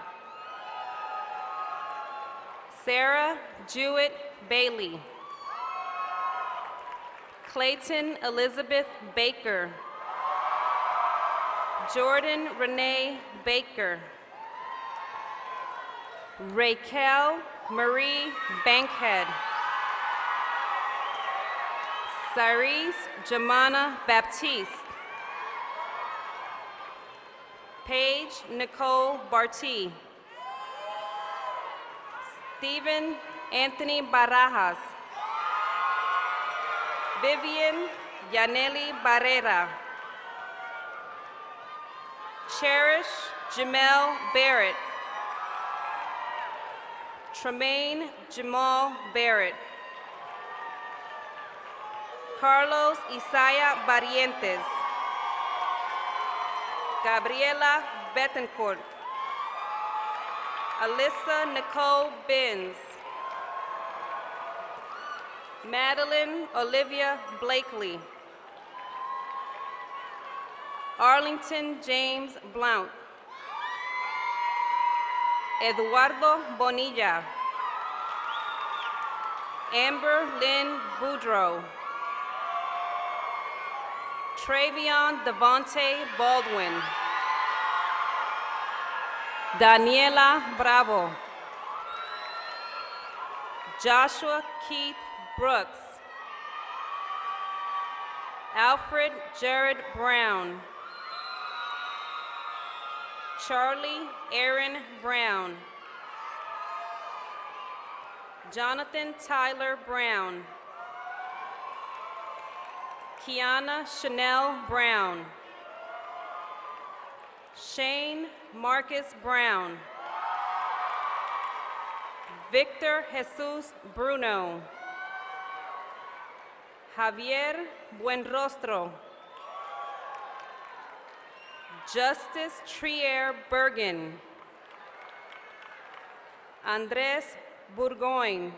Sarah Jewett Bailey. Clayton Elizabeth Baker. Jordan Renee Baker. Raquel Marie Bankhead. Cyrese Jamana Baptiste. Paige Nicole Barty. Stephen Anthony Barajas. Vivian Yaneli Barrera. Cherish Jamel Barrett. Tremaine Jamal Barrett. Carlos Isaiah Barrientes. Gabriela Betancourt. Alyssa Nicole Benz. Madeline Olivia Blakely. Arlington James Blount. Eduardo Bonilla. Amber Lynn Boudreau. Travion Devontae Baldwin. Daniela Bravo. Joshua Keith Brooks. Alfred Jared Brown. Charlie Aaron Brown. Jonathan Tyler Brown. Kiana Chanel Brown. Shane Marcus Brown. Victor Jesus Bruno. Javier Buenrostro. Justice Trier Bergen. Andres Burgoyne.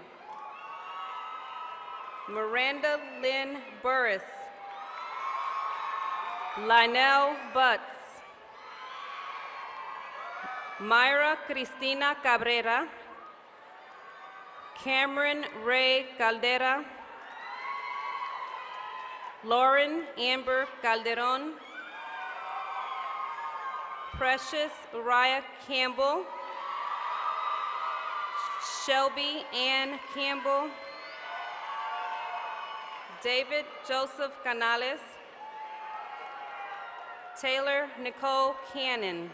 Miranda Lynn Burris. Lionel Butts. Myra Cristina Cabrera. Cameron Ray Caldera. Lauren Amber Calderon. Precious Uriah Campbell. Shelby Ann Campbell. David Joseph Canales. Taylor Nicole Cannon.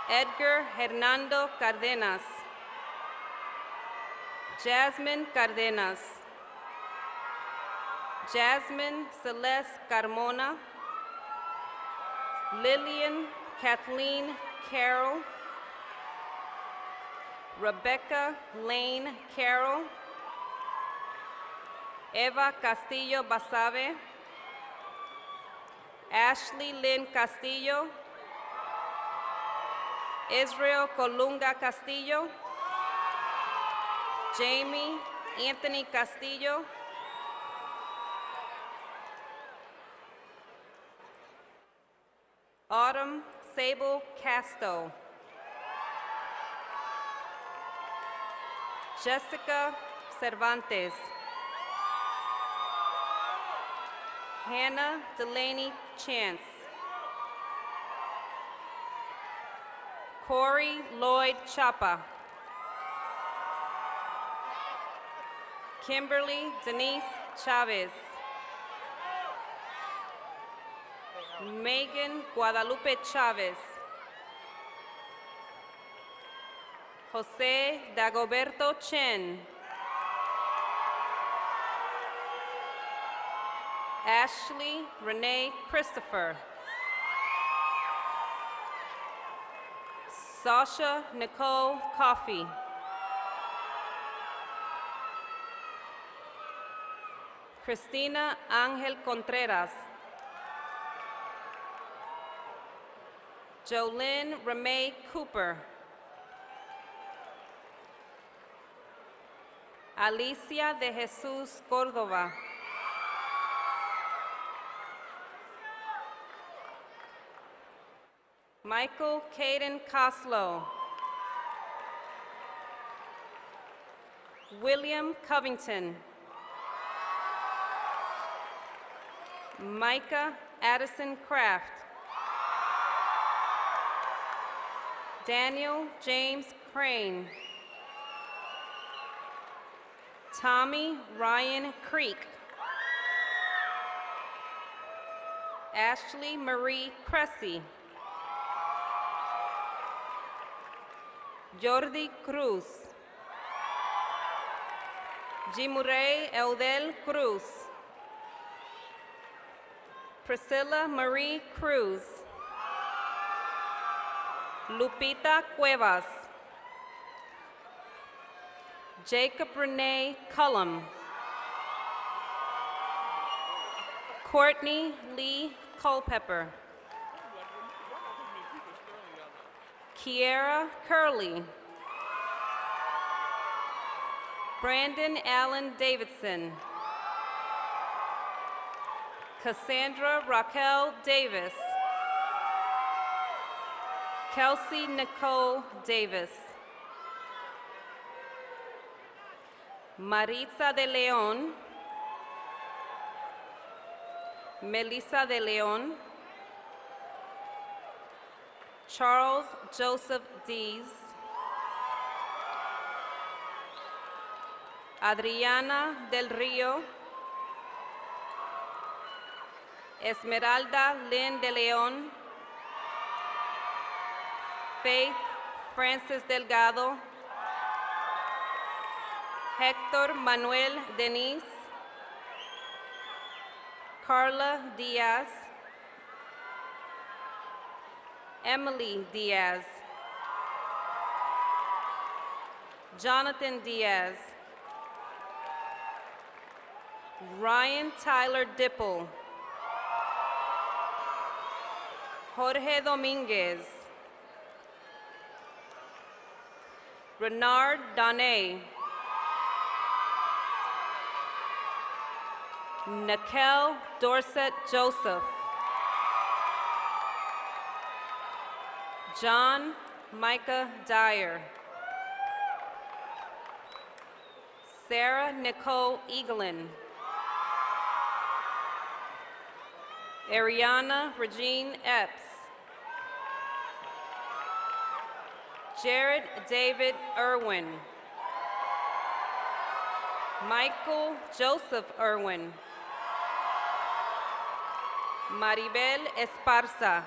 Edgar Hernando Cardenas. Jasmine Cardenas. Jasmine Celeste Carmona. Lillian Kathleen Carroll. Rebecca Lane Carroll. Eva Castillo Basabe. Ashley Lynn Castillo. Israel Colunga Castillo, Jamie Anthony Castillo, Autumn Sable Casto, Jessica Cervantes, Hannah Delaney Chance, Corey Lloyd Chapa, Kimberly Denise Chavez, Megan Guadalupe Chavez, Jose Dagoberto Chen, Ashley Renee Christopher, Sasha Nicole Coffey, Christina Angel Contreras, Jolynn Ramey Cooper, Alicia de Jesus Cordova, Michael Caden Coslow, William Covington, Micah Addison Kraft, Daniel James Crane, Tommy Ryan Creek, Ashley Marie Cressy, Jordi Cruz, Jimurey Eudel Cruz, Priscilla Marie Cruz, Lupita Cuevas, Jacob Renee Cullum, Courtney Lee Culpepper, Kiera Curley, Brandon Allen Davidson, Cassandra Raquel Davis, Kelsey Nicole Davis, Maritza de Leon, Melissa de Leon, Charles Joseph Dees, Adriana del Rio, Esmeralda Lynn de Leon, Faith Francis Delgado, Hector Manuel Denise, Carla Diaz, Emily Diaz, Jonathan Diaz, Ryan Tyler Dipple, Jorge Dominguez, Renard Donay, Nakel Dorset Joseph, John Micah Dyer, Sarah Nicole Eaglin, Ariana Regine Epps, Jared David Irwin, Michael Joseph Irwin, Maribel Esparza,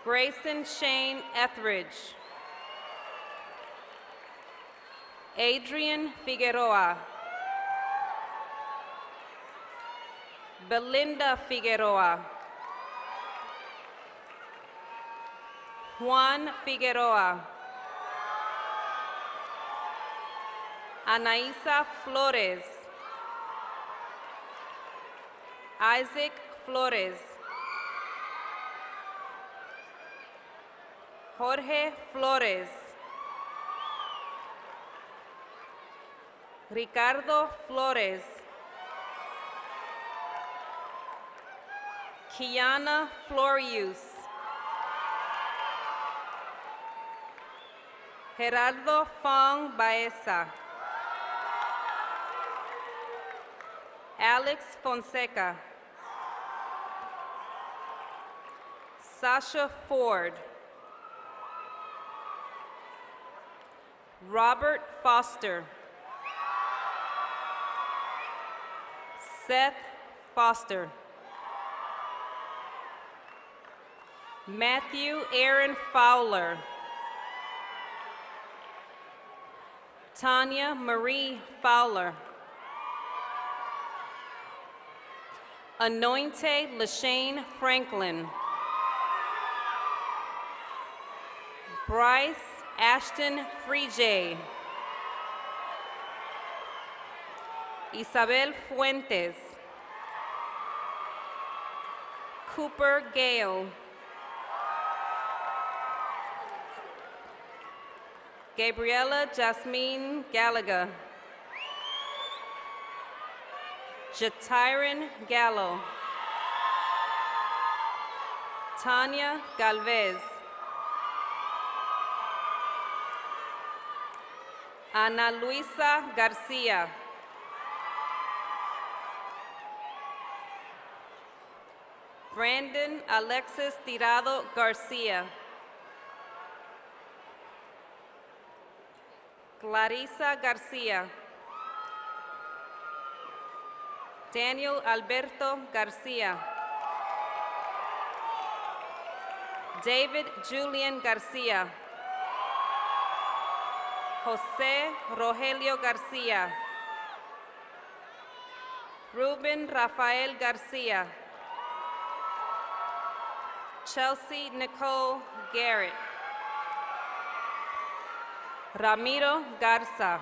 Grayson Shane Etheridge, Adrian Figueroa, Belinda Figueroa, Juan Figueroa, Anaísa Flores, Isaac Flores, Jorge Flores. Ricardo Flores. Kiana Florius. Gerardo Fong Baeza. Alex Fonseca. Sasha Ford. Robert Foster. Seth Foster. Matthew Aaron Fowler. Tanya Marie Fowler. Anointe Lashane Franklin. Bryce Ashton Freejay. Isabel Fuentes. Cooper Gale. Gabriela Jasmine Gallagher. Jatirin Gallo. Tanya Galvez. Ana Luisa Garcia. Brandon Alexis Tirado Garcia. Clarissa Garcia. Daniel Alberto Garcia. David Julian Garcia. Jose Rogelio Garcia. Ruben Rafael Garcia. Chelsea Nicole Garrett. Ramiro Garza.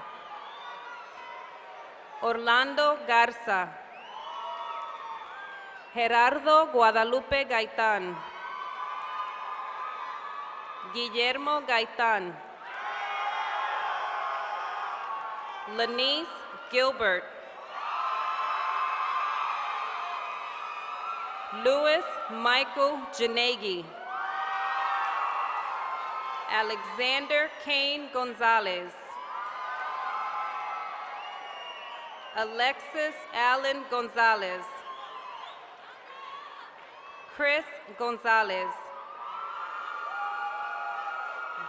Orlando Garza. Gerardo Guadalupe Gaitán. Guillermo Gaitán. Lanice Gilbert. Louis Michael Janegi. Alexander Kane Gonzalez. Alexis Allen Gonzalez. Chris Gonzalez.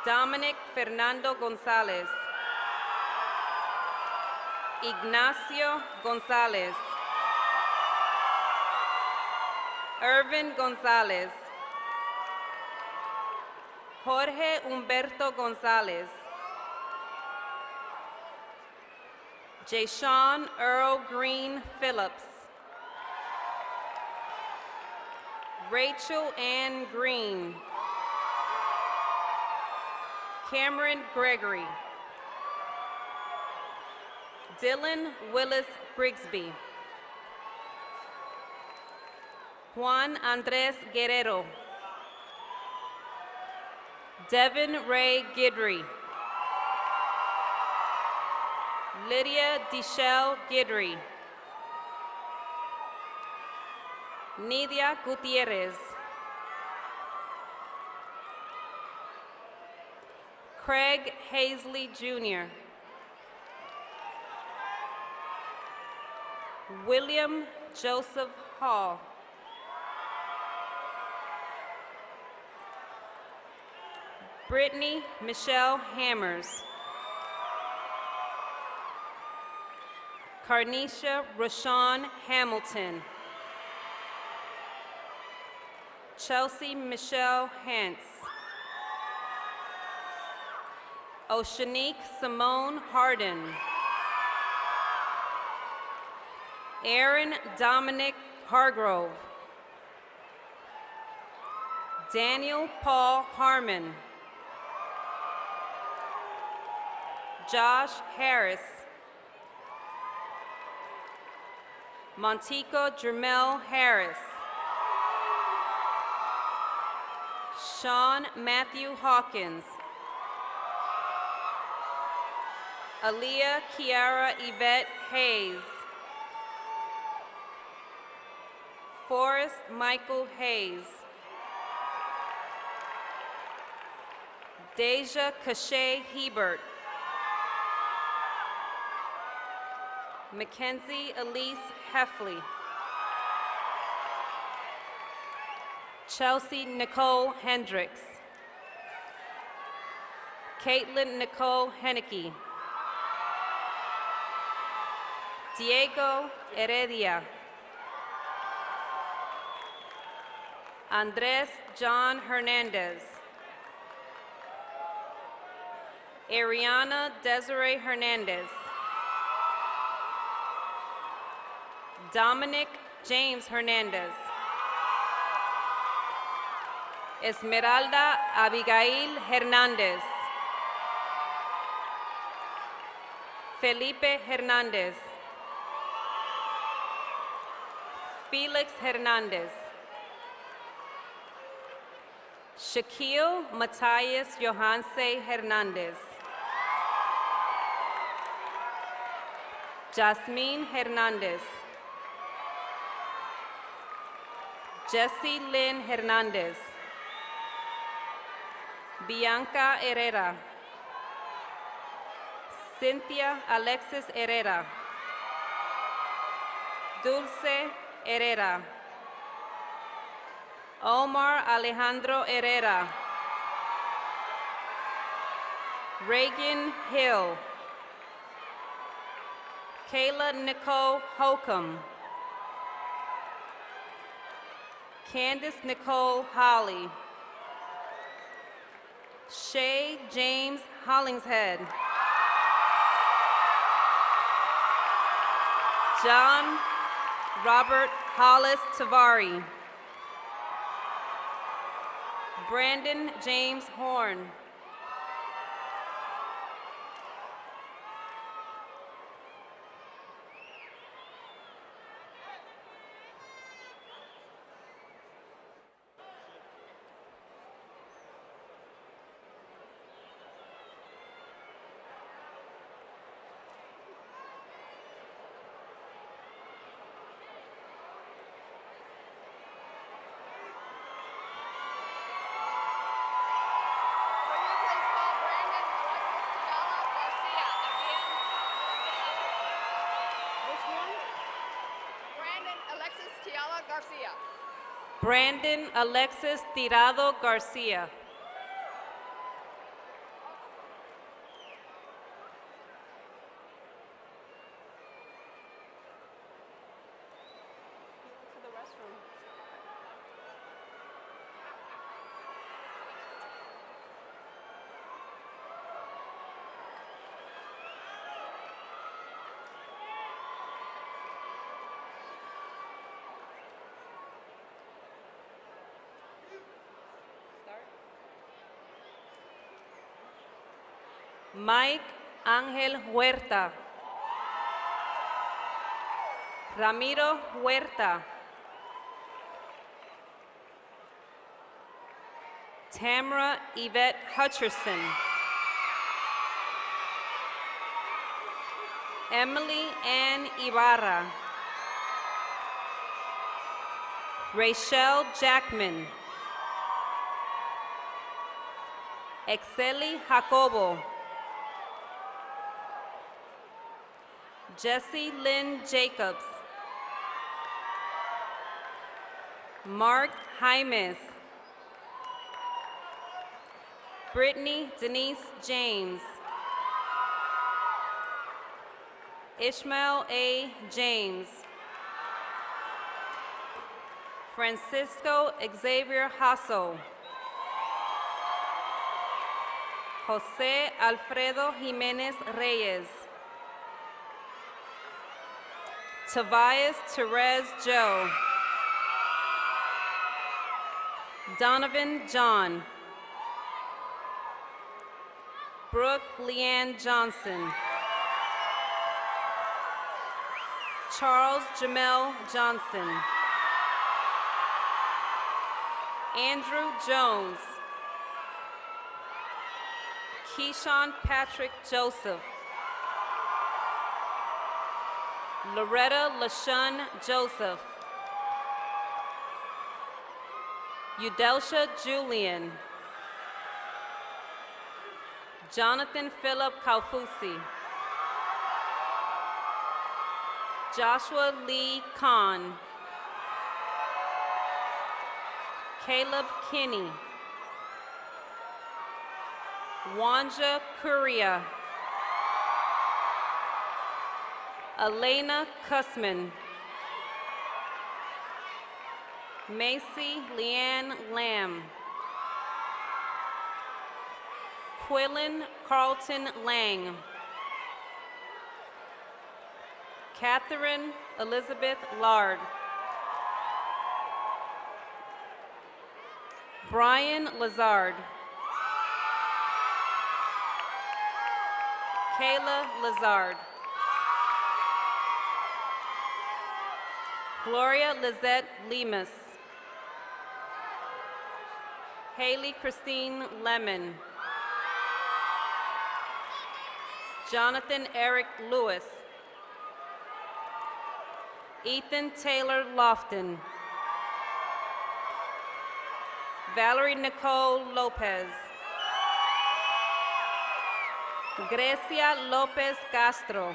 Dominic Fernando Gonzalez. Ignacio Gonzalez. Irvin Gonzalez. Jorge Humberto Gonzalez. Jashawn Earl Green Phillips. Rachel Ann Green. Cameron Gregory. Dylan Willis Grigsby. Juan Andres Guerrero. Devin Ray Gidry. Lydia Deshelle Gidry. Nidia Gutierrez. Craig Hazley Jr. William Joseph Hall. Brittany Michelle Hammers. Carnisha Rashawn Hamilton. Chelsea Michelle Hance. Oceanique Simone Harden. Aaron Dominic Hargrove. Daniel Paul Harmon. Josh Harris. Montico Jermel Harris. Sean Matthew Hawkins. Aaliyah Kiara Yvette Hayes. Forrest Michael Hayes. Deja Cachet Hebert. Mackenzie Elise Heffley. Chelsea Nicole Hendricks. Caitlin Nicole Henneke. Diego Heredia. Andres John Hernandez. Ariana Desiree Hernandez. Dominic James Hernandez. Esmeralda Abigail Hernandez. Felipe Hernandez. Felix Hernandez. Shaquille Matthias Johanse Hernandez. Jasmine Hernandez. Jessie Lynn Hernandez. Bianca Herrera. Cynthia Alexis Herrera. Dulce Herrera. Omar Alejandro Herrera. Reagan Hill. Kayla Nicole Holcomb. Candace Nicole Holly. Shay James Hollingshead. John Robert Hollis Tavari. Brandon James Horn. Brandon Alexis Tirado Garcia. Mike Ángel Huerta. Ramiro Huerta. Tamara Yvette Hutcherson. Emily Ann Ibarra. Rachel Jackman. Exceli Jacobo. Jessie Lynn Jacobs. Mark Jaimes. Brittany Denise James. Ishmael A. James. Francisco Xavier Hasso. Jose Alfredo Jimenez Reyes. Tobias Therese Joe. Donovan John. Brooke Leanne Johnson. Charles Jamel Johnson. Andrew Jones. Keyshawn Patrick Joseph. Loretta LaShun Joseph. Udelcia Julian. Jonathan Philip Kaufusi. Joshua Lee Kahn. Caleb Kinney. Wanja Kuria. Elena Kussman. Macy Leanne Lamb. Quillen Carlton Lang. Catherine Elizabeth Lard. Brian Lazard. Kayla Lazard. Gloria Lizette Lemus. Haley Christine Lemon. Jonathan Eric Lewis. Ethan Taylor Lofton. Valerie Nicole Lopez. Grecia Lopez Castro.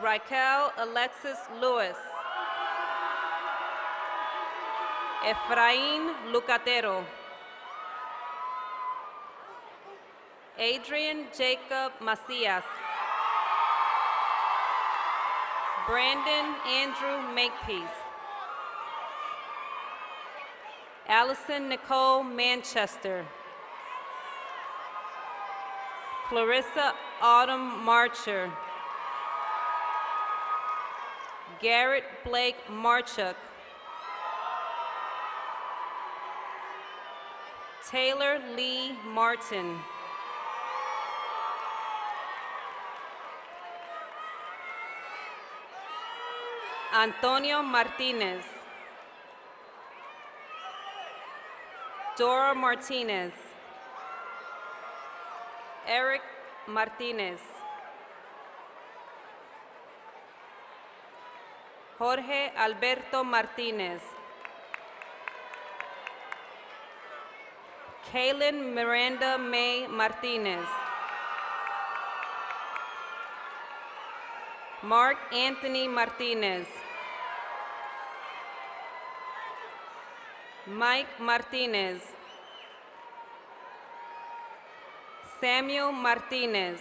Raquel Alexis Lewis. Efrain Lucatero. Adrian Jacob Macias. Brandon Andrew Makepeace. Allison Nicole Manchester. Clarissa Autumn Marcher. Garrett Blake Marchuk. Taylor Lee Martin. Antonio Martinez. Dora Martinez. Eric Martinez. Jorge Alberto Martinez. Kaylin Miranda May Martinez. Mark Anthony Martinez. Mike Martinez. Samuel Martinez.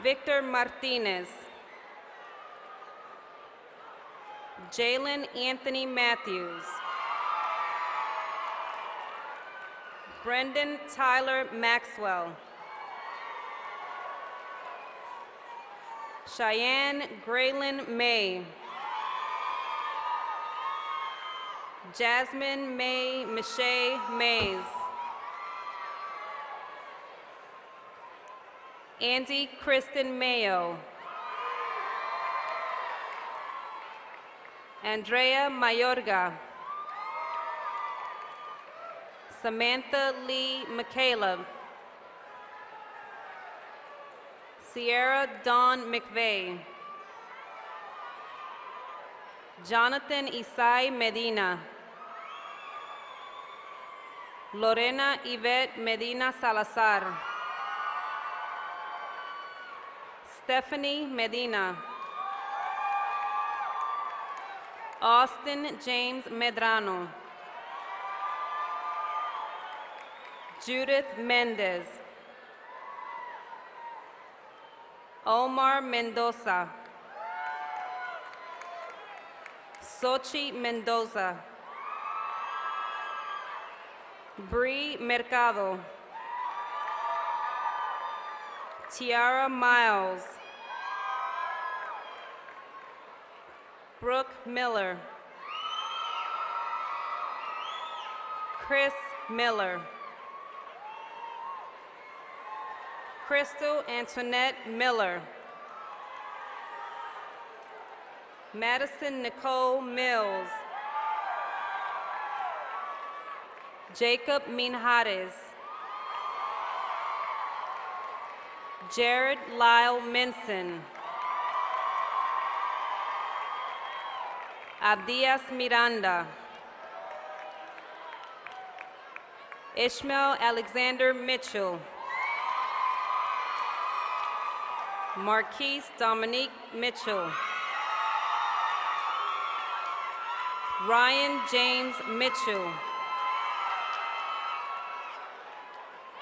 Victor Martinez. Jalen Anthony Matthews. Brendan Tyler Maxwell. Cheyenne Graylin May. Jasmine May Miche Mays. Andy Kristen Mayo. Andrea Mayorga. Samantha Lee McCaleb. Sierra Dawn McVeigh. Jonathan Isai Medina. Lorena Yvette Medina Salazar. Stephanie Medina. Austin James Medrano. Judith Mendez. Omar Mendoza. Sochi Mendoza. Bree Mercado. Tiara Miles. Brooke Miller. Chris Miller. Crystal Antoinette Miller. Madison Nicole Mills. Jacob Minhares. Jared Lyle Minson. Abdias Miranda. Ishmael Alexander Mitchell. Marquise Dominique Mitchell. Ryan James Mitchell.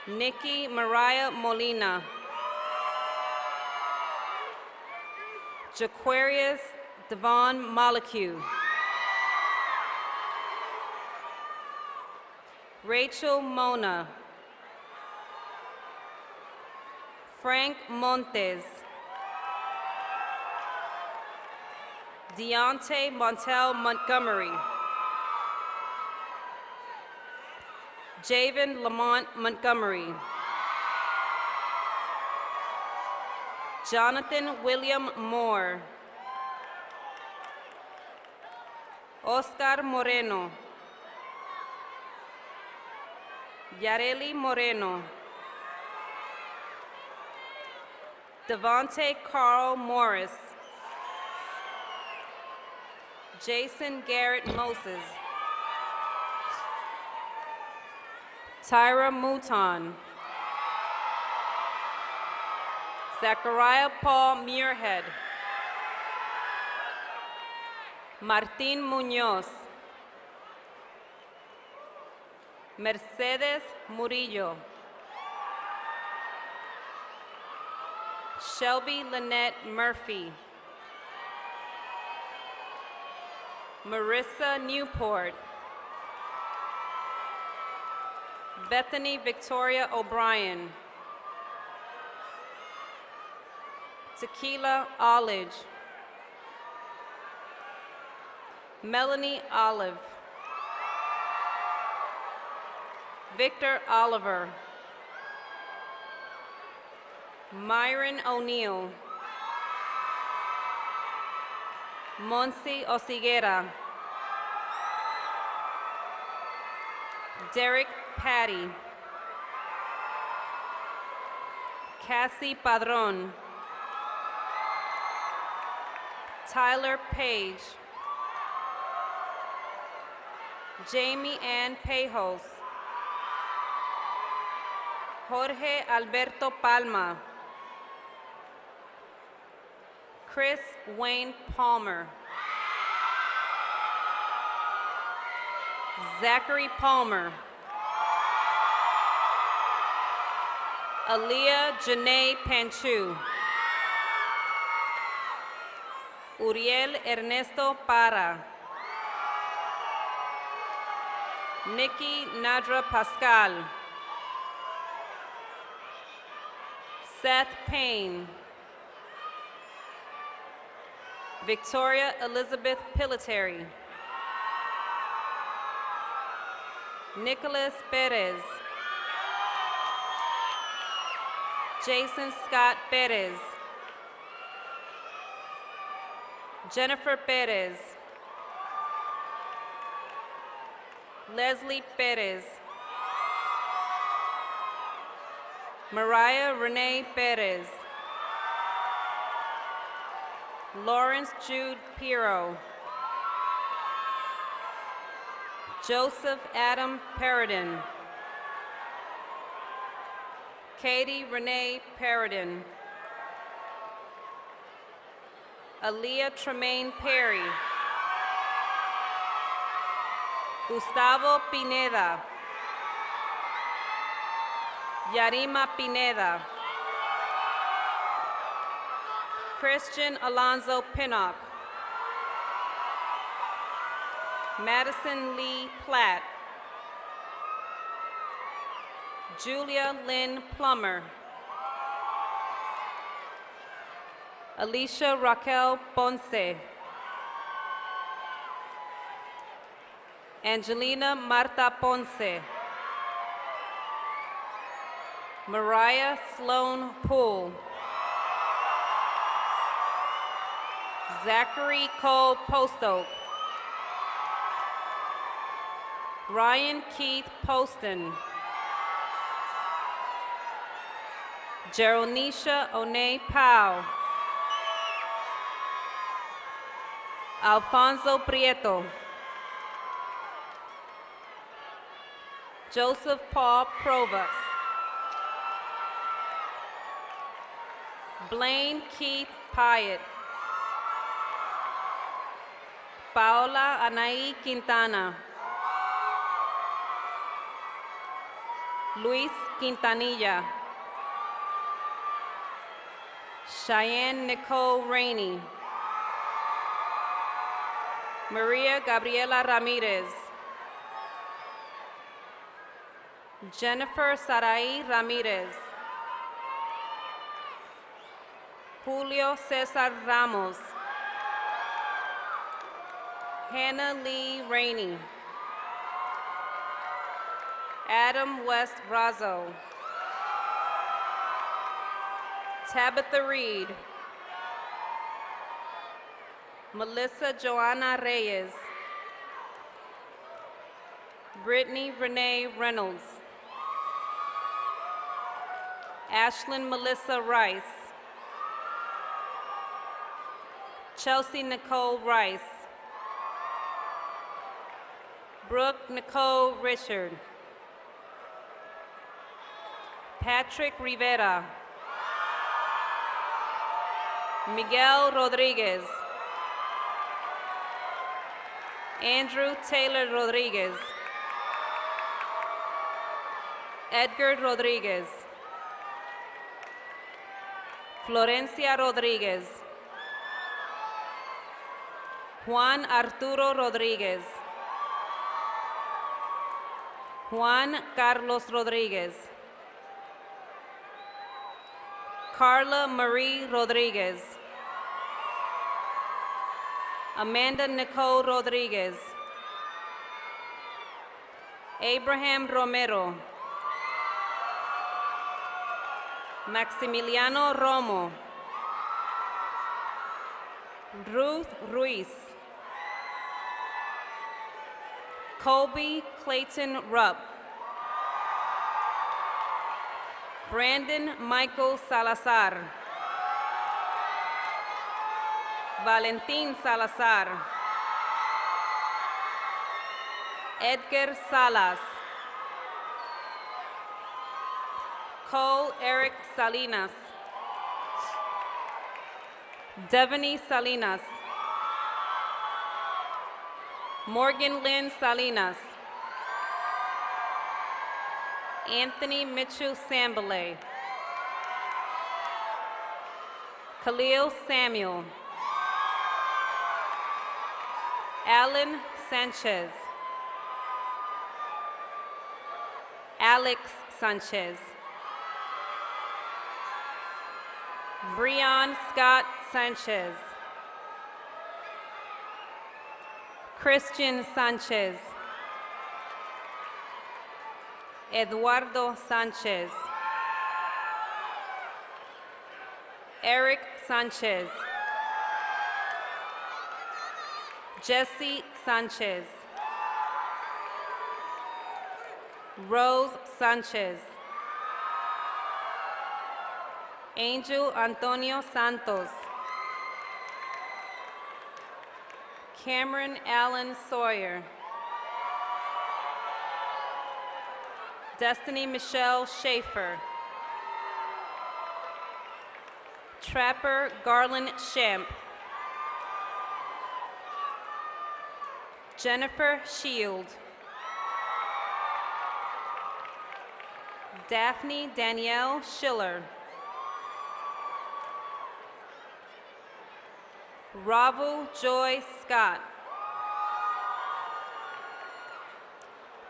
Nikki Mariah Molina. Jaquarius Devon Molecue. Rachel Mona. Frank Montes. Deontay Montel Montgomery. Javen Lamont Montgomery. Jonathan William Moore. Oscar Moreno. Yareli Moreno. Devontae Carl Morris. Jason Garrett Moses. Tyra Mouton. Zachariah Paul Muirhead. Martín Muñoz. Mercedes Murillo. Shelby Lynette Murphy. Marissa Newport. Bethany Victoria O'Brien. Tequila Olage. Melanie Olive. Victor Oliver. Myron O'Neill. Monsi Osiguera. Derek Patty. Cassie Padron. Tyler Page. Jamie Ann Pejos. Jorge Alberto Palma. Chris Wayne Palmer. Zachary Palmer. Aaliyah Janae Panchu. Uriel Ernesto Para. Nikki Nadra Pascal. Seth Payne. Victoria Elizabeth Pilitary. Nicholas Perez. Jason Scott Perez. Jennifer Perez. Leslie Perez. Mariah Renee Perez. Lawrence Jude Piro. Joseph Adam Paradin. Katie Renee Paradin. Aaliyah Tremaine Perry. Gustavo Pineda. Yarima Pineda. Christian Alonzo Pinnock. Madison Lee Platt. Julia Lynn Plummer. Alicia Raquel Ponce. Angelina Marta Ponce. Mariah Sloan Poole. Zachary Cole Postoke. Ryan Keith Poston. Jeronisha Onay Powell. Alfonso Prieto. Joseph Paul Provus. Blaine Keith Pyatt. Paola Anaí Quintana. Luis Quintanilla. Cheyenne Nicole Rainey. Maria Gabriela Ramirez. Jennifer Sarai Ramirez. Julio Cesar Ramos. Hannah Lee Rainey. Adam West Razzo. Tabitha Reed. Melissa Joanna Reyes. Brittany Renee Reynolds. Ashlyn Melissa Rice. Chelsea Nicole Rice. Brooke Nicole Richard. Patrick Rivera. Miguel Rodriguez. Andrew Taylor Rodriguez. Edgar Rodriguez. Florencia Rodriguez. Juan Arturo Rodriguez. Juan Carlos Rodriguez. Carla Marie Rodriguez. Amanda Nicole Rodriguez. Abraham Romero. Maximiliano Romo. Ruth Ruiz. Colby Clayton Rupp. Brandon Michael Salazar. Valentin Salazar. Edgar Salas. Cole Eric Salinas. Devaney Salinas. Morgan Lynn Salinas. Anthony Mitchell Sambale. Khalil Samuel. Alan Sanchez. Alex Sanchez. Breon Scott Sanchez. Christian Sanchez. Eduardo Sanchez. Eric Sanchez. Jesse Sanchez. Rose Sanchez. Angel Antonio Santos. Cameron Allen Sawyer. Destiny Michelle Schaefer. Trapper Garland Shamp. Jennifer Shield. Daphne Danielle Schiller. Ravu Joy Scott.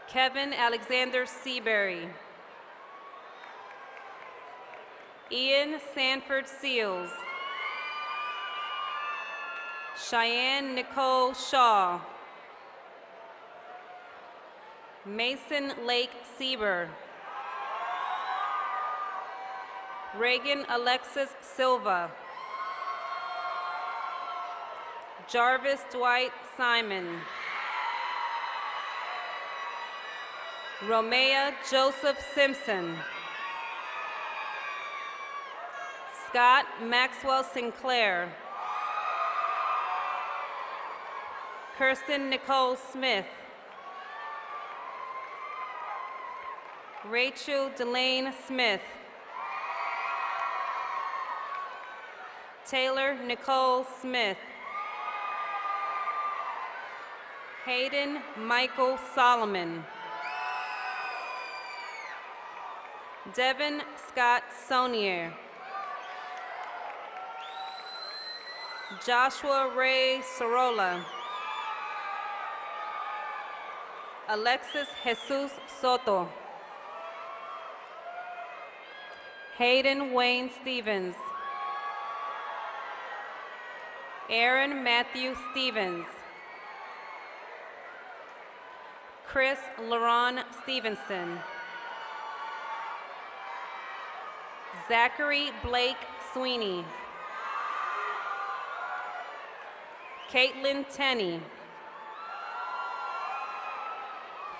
Kevin Alexander Seabury. Ian Sanford Seals. Cheyenne Nicole Shaw. Mason Lake Sieber. Reagan Alexis Silva. Jarvis Dwight Simon. Romea Joseph Simpson. Scott Maxwell Sinclair. Kirsten Nicole Smith. Rachel Delane Smith. Taylor Nicole Smith. Hayden Michael Solomon. Devin Scott Sonier. Joshua Ray Sorolla. Alexis Jesus Soto. Hayden Wayne Stevens. Aaron Matthew Stevens. Chris LaRon Stevenson. Zachary Blake Sweeney. Caitlin Tenney.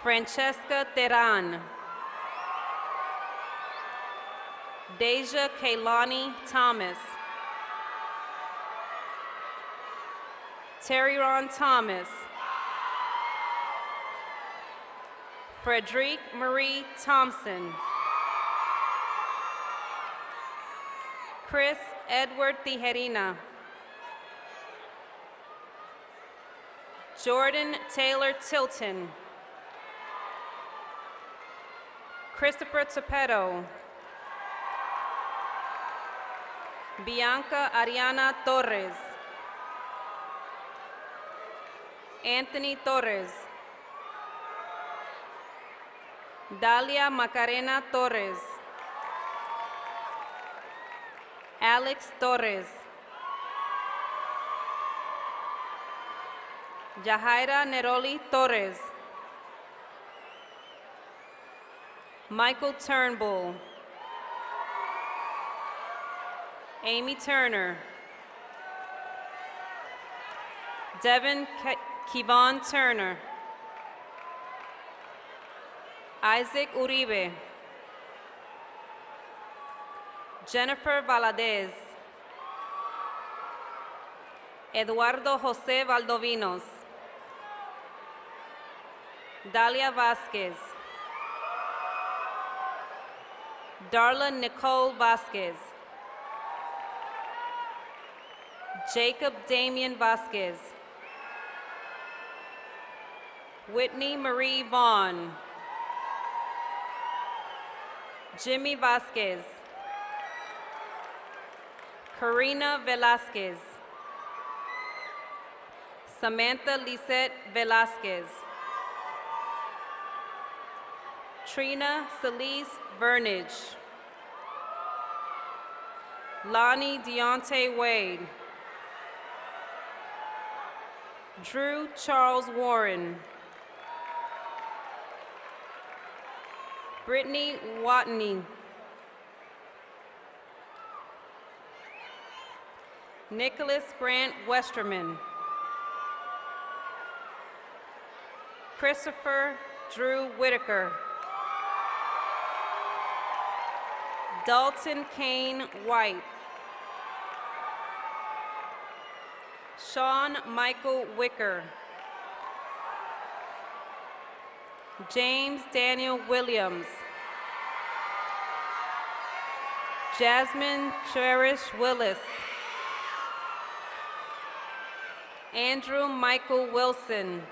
Francesca Teran. Deja Kaylani Thomas. Terry Ron Thomas. Frederique Marie Thompson. Chris Edward Tijerina. Jordan Taylor Tilton. Christopher Tepetto. Bianca Ariana Torres. Anthony Torres. Dalia Macarena Torres. Alex Torres. Yahaira Neroli Torres. Michael Turnbull. Amy Turner. Devin Kivon Turner. Isaac Uribe. Jennifer Valadez. Eduardo Jose Valdovinos. Dalia Vasquez. Darla Nicole Vasquez. Jacob Damian Vasquez. Whitney Marie Vaughn. Jimmy Vasquez. Karina Velasquez. Samantha Lisette Velasquez. Trina Celise Vernage. Lonnie Deontay Wade. Drew Charles Warren. Brittany Watney. Nicholas Grant Westerman. Christopher Drew Whitaker. Dalton Kane White. Sean Michael Wicker. James Daniel Williams. Jasmine Cherish Willis. Andrew Michael Wilson.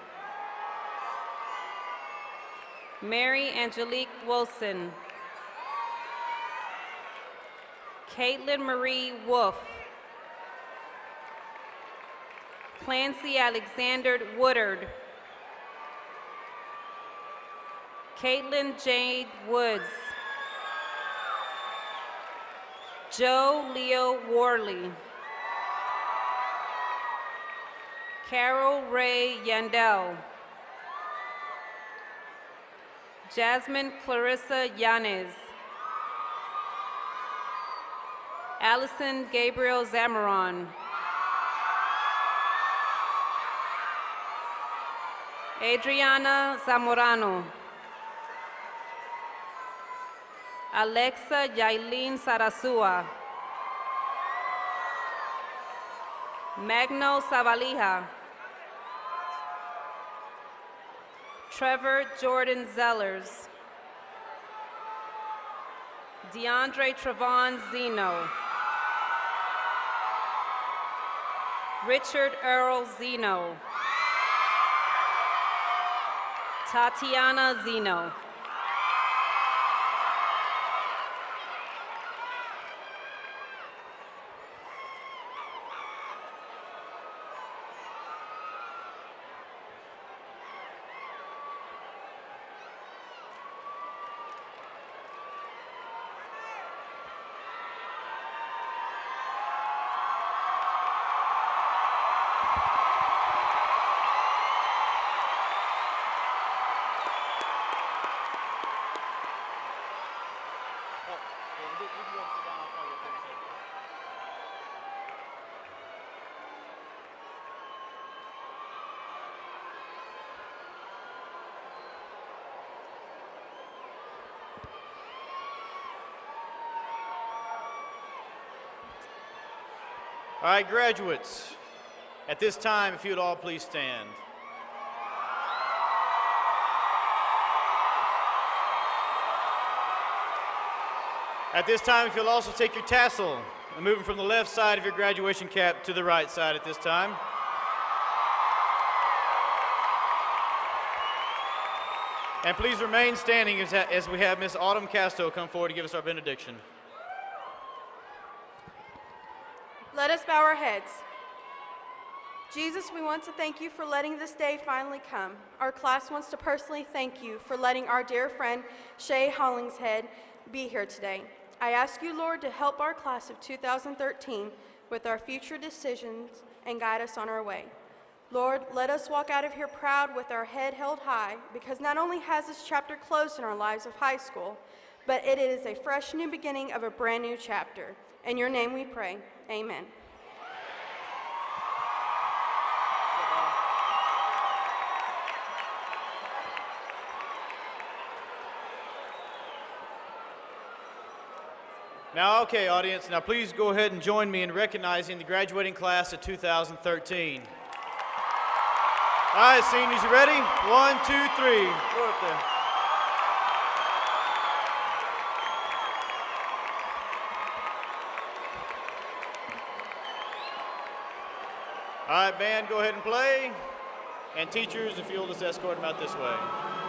Mary Angelique Wilson. Caitlin Marie Wolf. Clancy Alexander Woodard. Caitlin Jade Woods. Joe Leo Worley. Carol Ray Yandel. Jasmine Clarissa Yanez. Allison Gabriel Zamaron. Adriana Zamorano. Alexa Yailin Sarasua. Magno Savalija. Trevor Jordan Zellers. DeAndre Trevon Zeno. Richard Earl Zeno. Tatiana Zeno. All right, graduates, at this time, if you would all please stand. At this time, if you'll also take your tassel and move it from the left side of your graduation cap to the right side at this time. And please remain standing as we have Miss Autumn Casto come forward to give us our benediction. Let us bow our heads. Jesus, we want to thank you for letting this day finally come. Our class wants to personally thank you for letting our dear friend Shay Hollingshead be here today. I ask you, Lord, to help our class of 2013 with our future decisions and guide us on our way. Lord, let us walk out of here proud with our head held high, because not only has this chapter closed in our lives of high school, but it is a fresh new beginning of a brand new chapter. In your name we pray. Amen. Now, okay, audience, now please go ahead and join me in recognizing the graduating class of 2013. All right, seniors, you ready? 1, 2, 3. Go up there. All right, band, go ahead and play. And teachers, if you'll just escort them out this way.